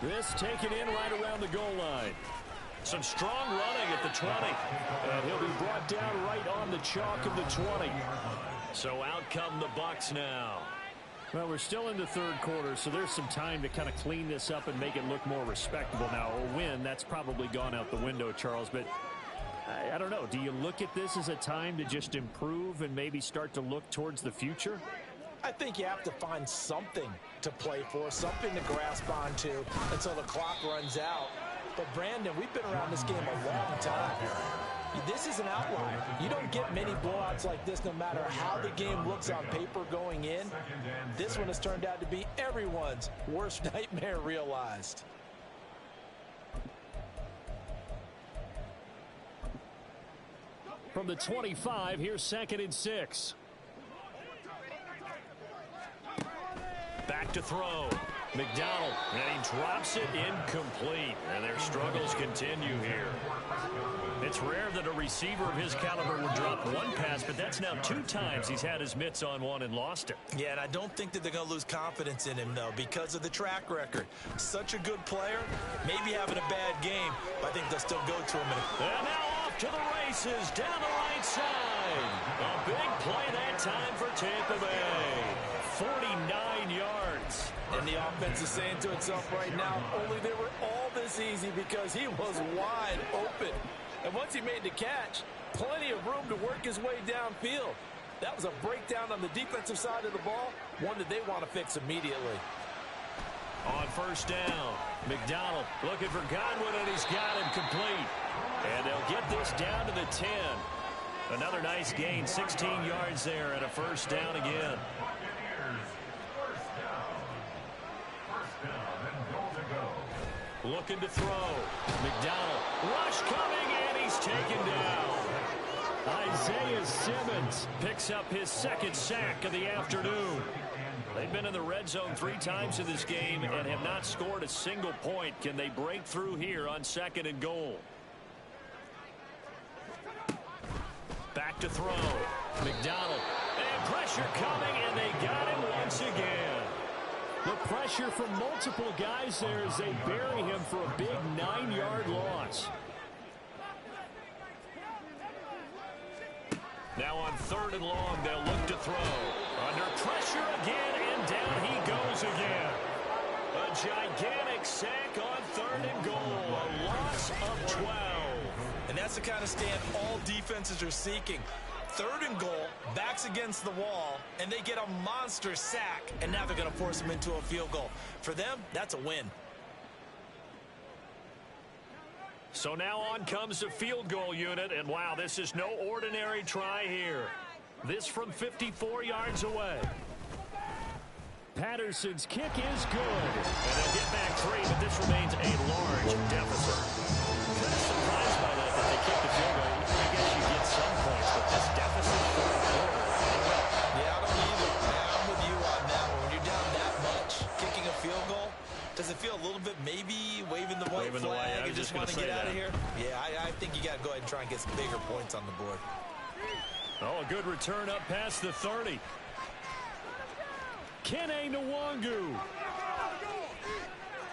This taken in right around the goal line. Some strong running at the 20. And he'll be brought down right on the chalk of the 20. So out come the Bucs now. Well, we're still in the 3rd quarter, so there's some time to kind of clean this up and make it look more respectable. Now, a win, that's probably gone out the window, Charles, but I don't know. Do you look at this as a time to just improve and maybe start to look towards the future? I think you have to find something to play for, something to grasp onto until the clock runs out. But, Brandon, we've been around this game a long time. This is an outlier. You don't get many blowouts like this no matter how the game looks on paper going in. This one has turned out to be everyone's worst nightmare realized. From the 25, here's 2nd and 6. Back to throw. McDonald, and he drops it incomplete. And their struggles continue here. It's rare that a receiver of his caliber would drop one pass, but that's now 2 times he's had his mitts on one and lost it. Yeah, and I don't think that they're going to lose confidence in him, though, because of the track record. Such a good player, maybe having a bad game, but I think they'll still go to him. And now off to the races, down the right side. A big play that time for Tampa Bay. 49 yards. And the offense is saying to itself right now, only they were all this easy because he was wide open. And once he made the catch, plenty of room to work his way downfield. That was a breakdown on the defensive side of the ball, one that they want to fix immediately. On first down, McDonald looking for Godwin, and he's got him complete. And they'll get this down to the 10. Another nice gain, 16 yards there, and a first down again. Looking to throw. McDonald. Rush coming, and he's taken down. Isaiah Simmons picks up his 2nd sack of the afternoon. They've been in the red zone 3 times in this game and have not scored a single point. Can they break through here on 2nd and goal? Back to throw. McDonald. And pressure coming, and they got him once again. The pressure from multiple guys there as they bury him for a big 9-yard loss. Now on 3rd and long, they'll look to throw. Under pressure again, and down he goes again. A gigantic sack on 3rd and goal. A loss of 12. And that's the kind of stand all defenses are seeking. 3rd and goal, backs against the wall, and they get a monster sack, and now they're going to force them into a field goal. For them, that's a win. So now on comes the field goal unit, and wow, this is no ordinary try here. This from 54 yards away. Patterson's kick is good. And they'll get back 3, but this remains a large deficit. Kind of surprised by that they kicked the field goal. I guess you get some points, but this deficit for a quarter, I don't know. Yeah, I don't either. I'm with you on that one. When you're down that much, kicking a field goal, does it feel a little bit maybe waving the white flag and just want to get out of here? Yeah, I think you got to go ahead and try and get some bigger points on the board. Oh, a good return up past the 30. Kene Nwangu.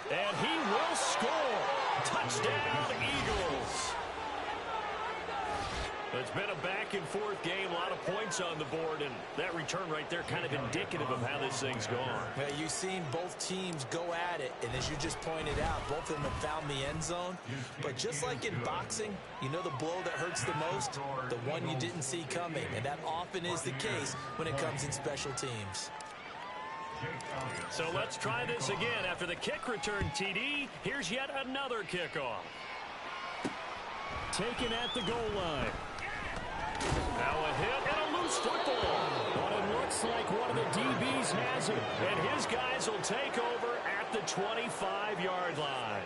And he will score. Touchdown, Eagles. It's been a back-and-forth game, a lot of points on the board, and that return right there kind of indicative of how this thing's gone. Yeah, you've seen both teams go at it, and as you just pointed out, both of them have found the end zone. But just like in boxing, you know the blow that hurts the most? The one you didn't see coming, and that often is the case when it comes in special teams. So let's try this again. After the kick return, TD, here's yet another kickoff. Taken at the goal line. Now a hit and a loose football. But it looks like one of the DBs has it. And his guys will take over at the 25-yard line.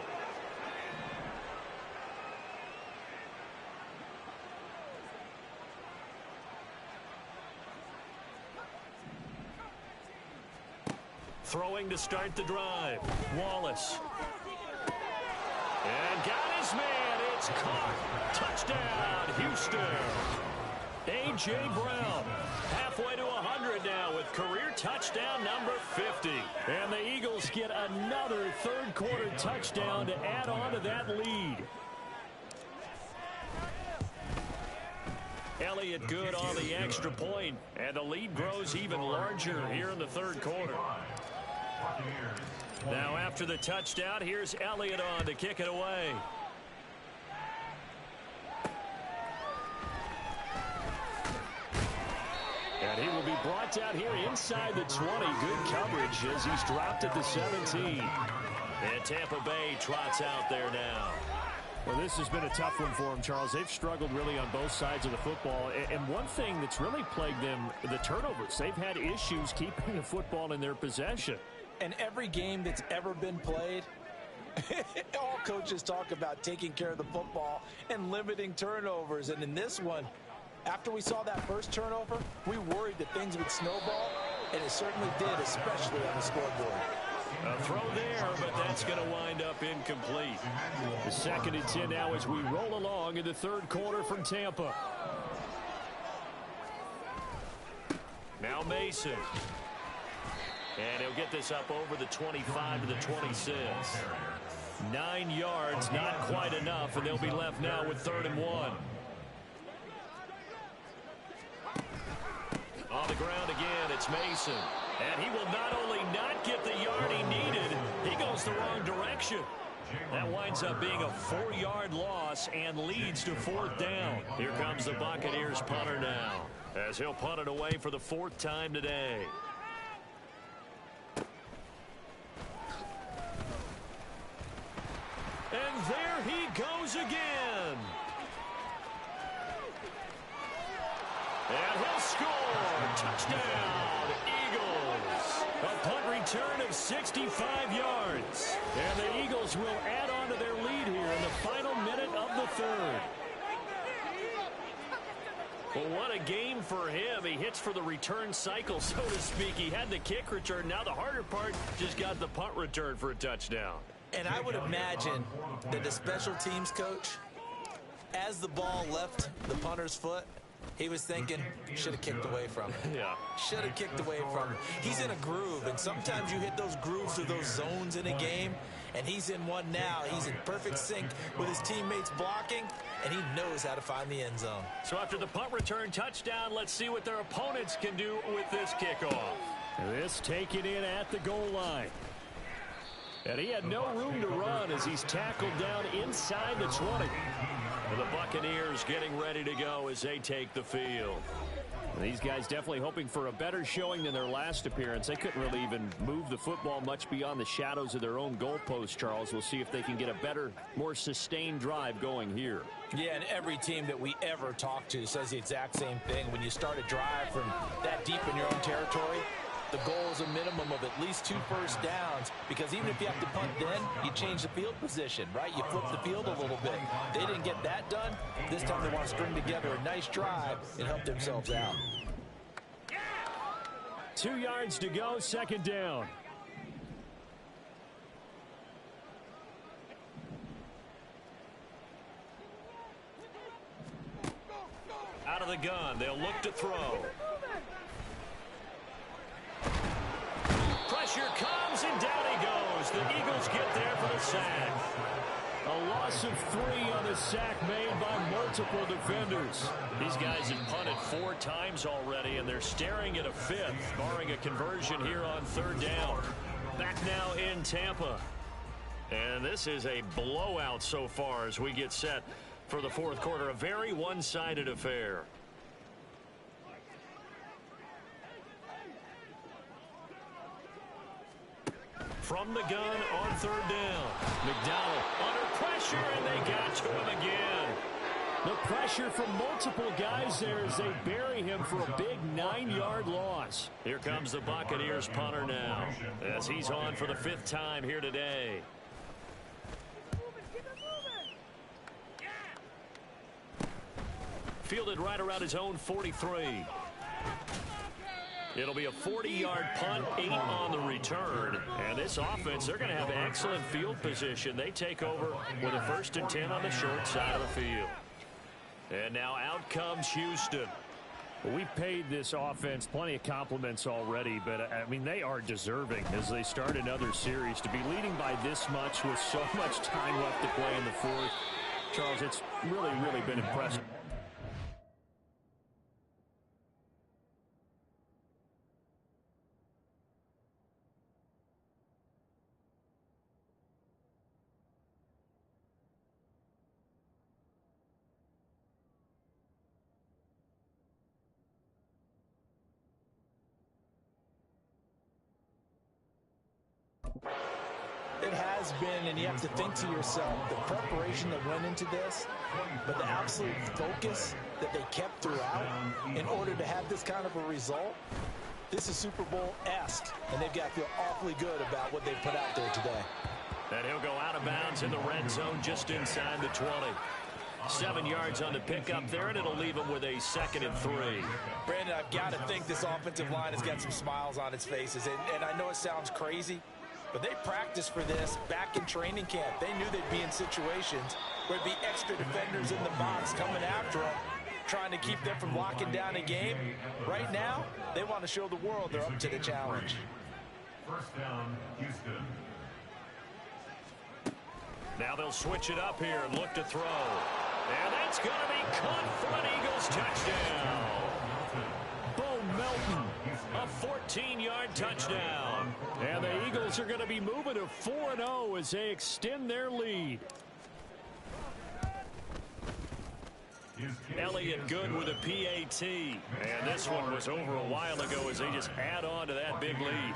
Throwing to start the drive. Wallace. And got his man. It's caught. Touchdown, Houston. A.J. Brown halfway to 100 now with career touchdown number 50. And the Eagles get another third-quarter touchdown to add on to that lead. Elliott good on the extra point, and the lead grows even larger here in the third quarter. Now after the touchdown, here's Elliott on to kick it away. And he will be brought out here inside the 20. Good coverage as he's dropped at the 17. And Tampa Bay trots out there now. Well, this has been a tough one for them, Charles. They've struggled really on both sides of the football. And one thing that's really plagued them, the turnovers. They've had issues keeping the football in their possession. And every game that's ever been played, all coaches talk about taking care of the football and limiting turnovers. And in this one, after we saw that first turnover, we worried that things would snowball, and it certainly did, especially on the scoreboard. A throw there, but that's going to wind up incomplete. The 2nd and 10 now as we roll along in the third quarter from Tampa. Now Mason. And he'll get this up over the 25 to the 26. 9 yards, not quite enough, and they'll be left now with 3rd and 1. On the ground again, it's Mason. And he will not only not get the yard he needed, he goes the wrong direction. That winds up being a 4-yard loss and leads to 4th down. Here comes the Buccaneers punter now, as he'll punt it away for the 4th time today. And there he goes again. And he'll score. Touchdown, Eagles. A punt return of 65 yards. And the Eagles will add on to their lead here in the final minute of the third. Well, what a game for him. He hits for the return cycle, so to speak. He had the kick return. Now the harder part, just got the punt return for a touchdown. And I would imagine that the special teams coach, as the ball left the punter's foot, he was thinking, should have kicked away from it. Yeah. Should have kicked away from it. He's in a groove, and sometimes you hit those grooves or those zones in a game, and he's in one now. He's in perfect sync with his teammates blocking, and he knows how to find the end zone. So after the punt return touchdown, let's see what their opponents can do with this kickoff. This taken in at the goal line. And he had no room to run as he's tackled down inside the 20. And the Buccaneers getting ready to go as they take the field. These guys definitely hoping for a better showing than their last appearance. They couldn't really even move the football much beyond the shadows of their own goalpost, Charles. We'll see if they can get a better, more sustained drive going here. Yeah, and every team that we ever talk to says the exact same thing. When you start a drive from that deep in your own territory, The goal is a minimum of at least 2 first downs, because even if you have to punt then, you change the field position, right? You flip the field a little bit. They didn't get that done. This time they want to string together a nice drive and help themselves out. 2 yards to go, second down. Out of the gun, they'll look to throw. Pressure comes, and down he goes. The Eagles get there for the sack. A loss of 3 on the sack made by multiple defenders. These guys have punted 4 times already, and they're staring at a 5th, barring a conversion here on 3rd down. Back now in Tampa. And this is a blowout so far as we get set for the 4th quarter. A very one-sided affair. From the gun on 3rd down. McDonald under pressure, and they got to him again. The pressure from multiple guys there as they bury him for a big 9-yard loss. Here comes the Buccaneers punter now, as he's on for the 5th time here today. Fielded right around his own 43. It'll be a 40-yard punt, 8 on the return. And this offense, they're going to have excellent field position. They take over with a 1st and 10 on the short side of the field. And now out comes Houston. Well, we've paid this offense plenty of compliments already, but, I mean, they are deserving as they start another series. To be leading by this much with so much time left to play in the 4th, Charles, it's really been impressive. It has been, and you have to think to yourself, the preparation that went into this, but the absolute focus that they kept throughout in order to have this kind of a result. This is Super Bowl-esque, and they've got to feel awfully good about what they've put out there today. And he'll go out of bounds in the red zone just inside the 20. 7 yards on the pickup there, and it'll leave him with a 2nd and 3. Brandon, I've got to think this offensive line has got some smiles on its faces, and I know it sounds crazy, but they practiced for this back in training camp. They knew they'd be in situations where there'd be extra defenders in the box coming after them, trying to keep them from locking down a game. Right now, they want to show the world they're up to the challenge. 1st down, Houston. Now they'll switch it up here and look to throw. And that's going to be caught for an Eagles touchdown. Bo Melton. A 14-yard touchdown. And the Eagles are going to be moving to 4-0 as they extend their lead. Elliott good with a PAT. And this one was over a while ago as they just add on to that big lead.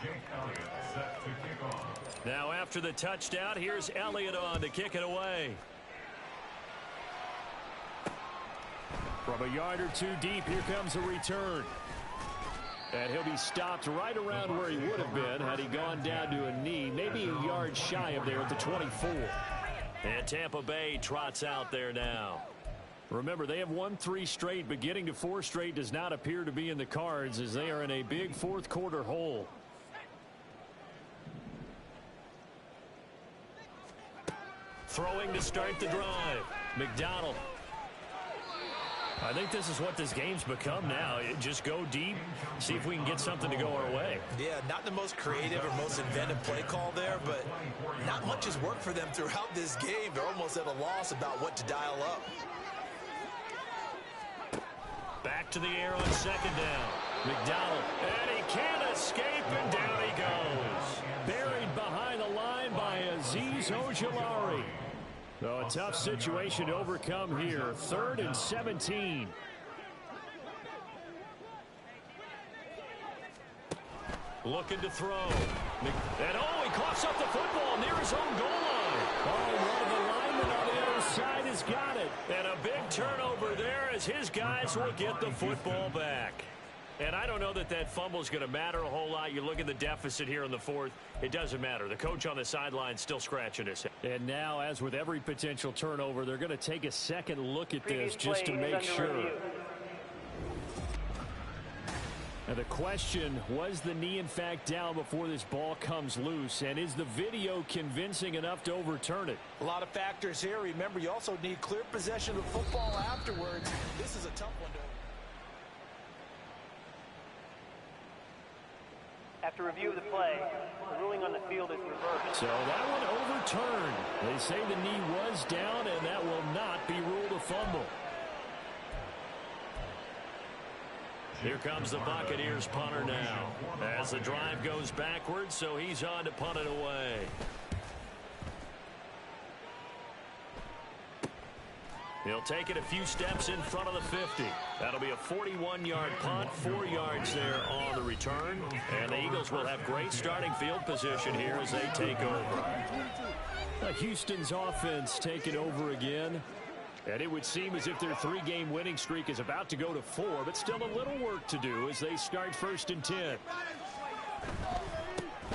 Jake Elliott set to kick off. Now after the touchdown, here's Elliott on to kick it away. From a yard or 2 deep, here comes a return. And he'll be stopped right around where he would have been had he gone down to a knee, maybe a yard shy of there at the 24. And Tampa Bay trots out there now. Remember, they have won 3 straight, but getting to 4 straight does not appear to be in the cards as they are in a big 4th quarter hole. Throwing to start the drive. McDonald. I think this is what this game's become now. Just go deep, see if we can get something to go our way. Yeah, not the most creative or most inventive play call there, but not much has worked for them throughout this game. They're almost at a loss about what to dial up. Back to the air on 2nd down. McDonald, and he can't escape, and down he goes. Buried behind the line by Azeez Ojulari. So a tough situation to overcome here. 3rd and 17. Looking to throw. And he coughs up the football near his own goal line. Oh, one of the linemen on the other side has got it. And a big turnover there as his guys will get the football back. And I don't know that that fumble is going to matter a whole lot. You look at the deficit here in the fourth. It doesn't matter. The coach on the sideline still scratching his head. And now, as with every potential turnover, they're going to take a second look at this just to make sure. Now the question, was the knee in fact down before this ball comes loose? And is the video convincing enough to overturn it? A lot of factors here. Remember, you also need clear possession of the football afterwards. This is a tough one to... After review of the play, the ruling on the field is reversed. So that one overturned. They say the knee was down, and that will not be ruled a fumble. Here comes the Buccaneers punter now. As the drive goes backwards, so he's on to punt it away. He'll take it a few steps in front of the 50. That'll be a 41-yard punt, 4 yards there on the return. And the Eagles will have great starting field position here as they take over. Houston's offense taking over again. And it would seem as if their 3-game winning streak is about to go to 4, but still a little work to do as they start 1st and 10.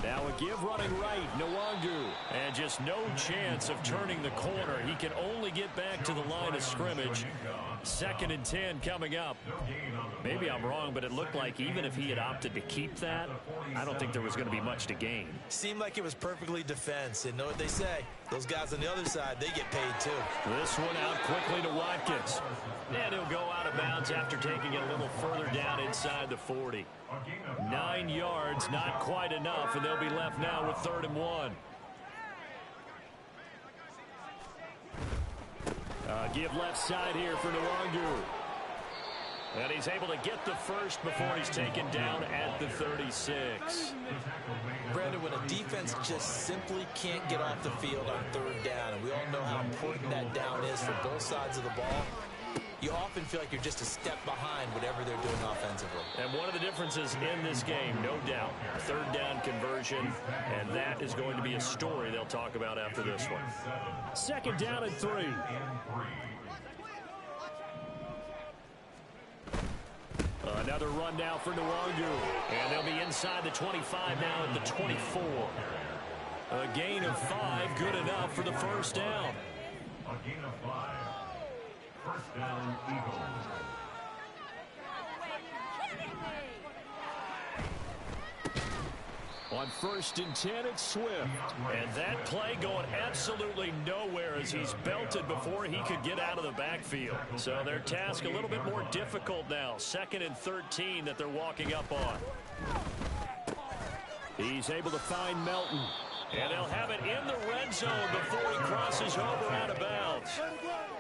Now a give running right, Nwangu. And just no chance of turning the corner. He can only get back to the line of scrimmage. 2nd and 10 coming up. Maybe I'm wrong, but it looked like even if he had opted to keep that, I don't think there was going to be much to gain. Seemed like it was perfectly defense. And know what they say? Those guys on the other side, they get paid too. This one out quickly to Watkins. And he'll go out of bounds after taking it a little further down inside the 40. 9 yards, not quite enough, and they'll be left now with 3rd and 1. Give left side here for Nwangu. And he's able to get the first before he's taken down at the 36. Brandon, when a defense just simply can't get off the field on 3rd down, and we all know how important that down is for both sides of the ball, you often feel like you're just a step behind whatever they're doing offensively. And one of the differences in this game, no doubt, 3rd down conversion, and that is going to be a story they'll talk about after this one. 2nd down and 3. Another run now for Nwangu. And they'll be inside the 25 now at the 24. A gain of 5, good enough for the 1st down. A gain of 5. 1st down, Eagles. On 1st and 10, it's Swift. And that play going absolutely nowhere as he's belted before he could get out of the backfield. So their task a little bit more difficult now. 2nd and 13 that they're walking up on. He's able to find Melton. And they'll have it in the red zone before he crosses over out of bounds.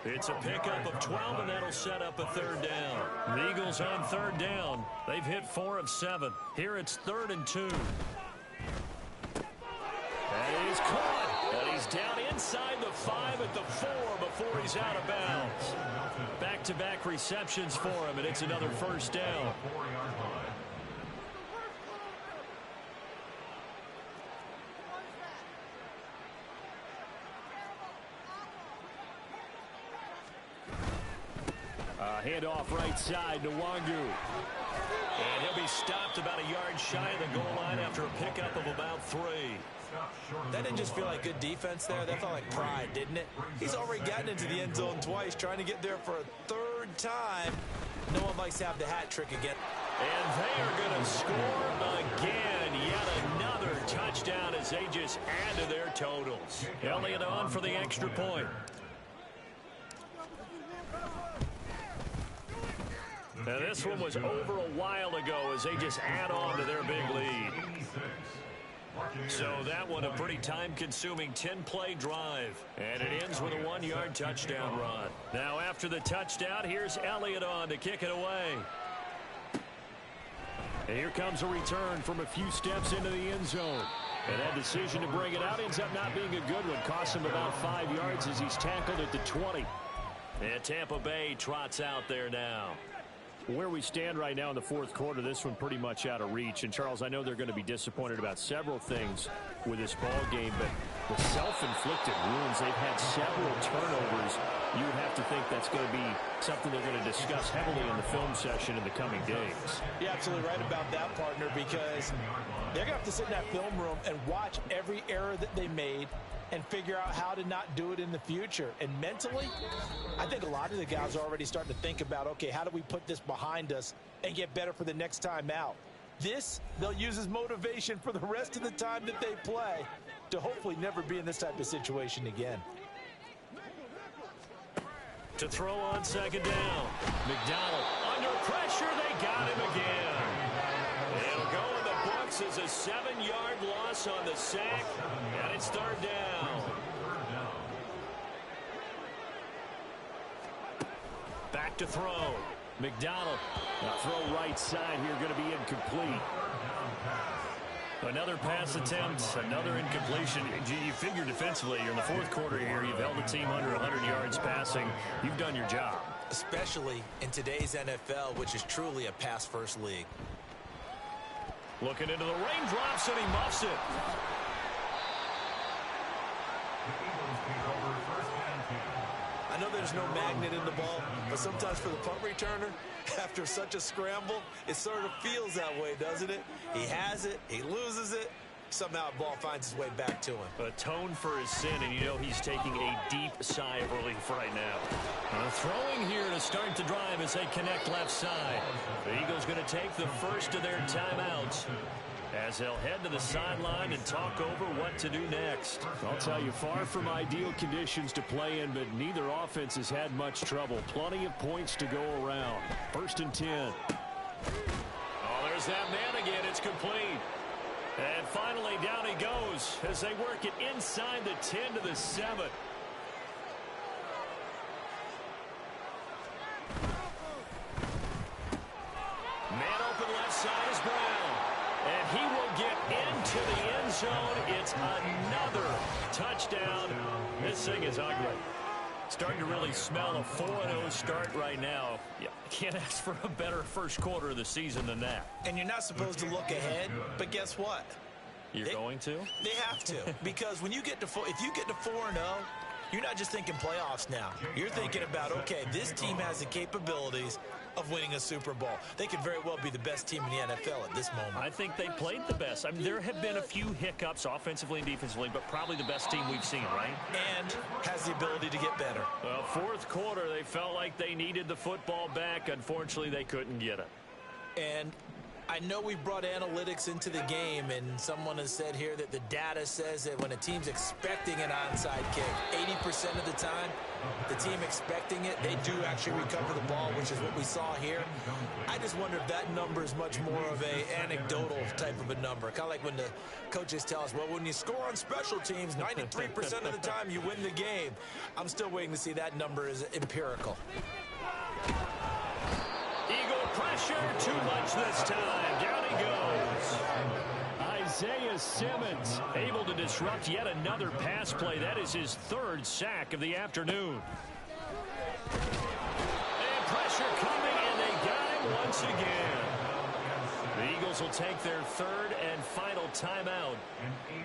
It's a pickup of 12, and that'll set up a 3rd down. The Eagles on 3rd down. They've hit 4 of 7. Here it's 3rd and 2. And he's caught. And he's down inside the 5 at the 4 before he's out of bounds. Back-to-back receptions for him, and it's another 1st down. Handoff right side to Nwangu. And he'll be stopped about a yard shy of the goal line after a pickup of about 3. That didn't just feel like good defense there. That felt like pride, didn't it? He's already gotten into the end zone twice, trying to get there for a 3rd time. No one likes to have the hat trick again. And they are going to score again. Yet another touchdown as they just add to their totals. Elliott on for the extra point. Now this one was over a while ago as they just add on to their big lead. So that one a pretty time-consuming 10-play drive. And it ends with a 1-yard touchdown run. Now after the touchdown, here's Elliott on to kick it away. And here comes a return from a few steps into the end zone. And that decision to bring it out ends up not being a good one. Costs him about 5 yards as he's tackled at the 20. And Tampa Bay trots out there now. Where we stand right now in the 4th quarter, this one pretty much out of reach. And, Charles, I know they're going to be disappointed about several things with this ball game, but the self-inflicted wounds, they've had several turnovers you would have to think that's going to be something they're going to discuss heavily in the film session in the coming days. You're absolutely right about that, partner, because they're going to have to sit in that film room and watch every error that they made and figure out how to not do it in the future. And mentally, I think a lot of the guys are already starting to think about, okay, how do we put this behind us and get better for the next time out? This, they'll use as motivation for the rest of the time that they play to hopefully never be in this type of situation again. To throw on second down. McDonald under pressure. They got him again. It'll go in the books as a 7-yard loss on the sack, and it's third down. Back to throw. McDonald. The throw right side here going to be incomplete. Another pass attempt, another incompletion. You figure defensively, you're in the fourth quarter here. You've held the team under 100 yards passing. You've done your job. Especially in today's NFL, which is truly a pass-first league. Looking into the raindrops, and he muffs it. I know there's no magnet in the ball, but sometimes for the punt returner, after such a scramble, it sort of feels that way, doesn't it? He has it, he loses it, somehow the ball finds its way back to him. Atone for his sin, and you know he's taking a deep sigh of relief right now. Throwing here to start the drive as they connect left side. The Eagles going to take the first of their timeouts as they'll head to the sideline and talk over what to do next. I'll tell you, far from ideal conditions to play in, but neither offense has had much trouble. Plenty of points to go around. 1st and 10. Oh, there's that man again. It's complete. And finally, down he goes as they work it inside the 10 to the 7. Man open left side is Brown. And he will get into the end zone. It's another touchdown. This thing is ugly. Starting to really smell a 4-0 start right now. You can't ask for a better first quarter of the season than that. And you're not supposed to look ahead, but guess what? You're going to? They have to, because when you get to if you get to 4-0, you're not just thinking playoffs now. You're thinking about, okay, this team has the capabilities of winning a Super Bowl. They could very well be the best team in the NFL at this moment. I think they played the best. I mean, there have been a few hiccups offensively and defensively, but probably the best team we've seen, right? And has the ability to get better. Well, fourth quarter, they felt like they needed the football back. Unfortunately, they couldn't get it. And I know we brought analytics into the game, and someone has said here that the data says that when a team's expecting an onside kick, 80% of the time, the team expecting it, they do actually recover the ball, which is what we saw here. I just wonder if that number is much more of a anecdotal type of a number. Kind of like when the coaches tell us, well, when you score on special teams, 93% of the time you win the game. I'm still waiting to see that number is empirical. Eagle pressure, too much this time. Down he goes. Isaiah Simmons Able to disrupt yet another pass play. That is his 3rd sack of the afternoon. And pressure coming, and they got him once again. The Eagles will take their 3rd and final timeout.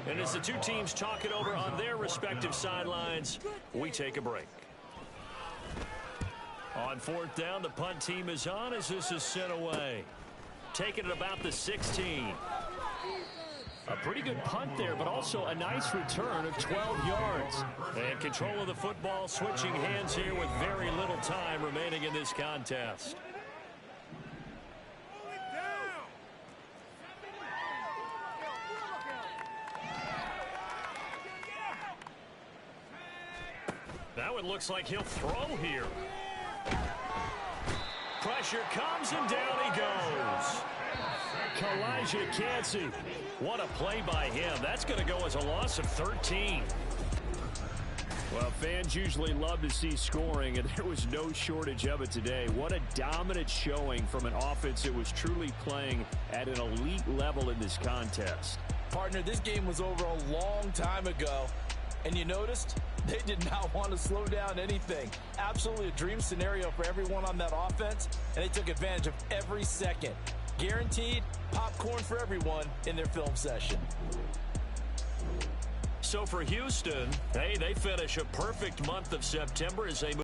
And as the two teams talk it over on their respective sidelines, we take a break. On 4th down, the punt team is on as this is sent away. Taking it about the 16. A pretty good punt there, but also a nice return of 12 yards. And control of the football switching hands here with very little time remaining in this contest. Now it looks like he'll throw here. Pressure comes, and down he goes. Kalijah Kancey. What a play by him. That's going to go as a loss of 13. Well, fans usually love to see scoring, and there was no shortage of it today. What a dominant showing from an offense that was truly playing at an elite level in this contest. Partner, this game was over a long time ago, and you noticed they did not want to slow down anything. Absolutely a dream scenario for everyone on that offense, and they took advantage of every second. Guaranteed popcorn for everyone in their film session. So for Houston, hey, they finish a perfect month of September as they move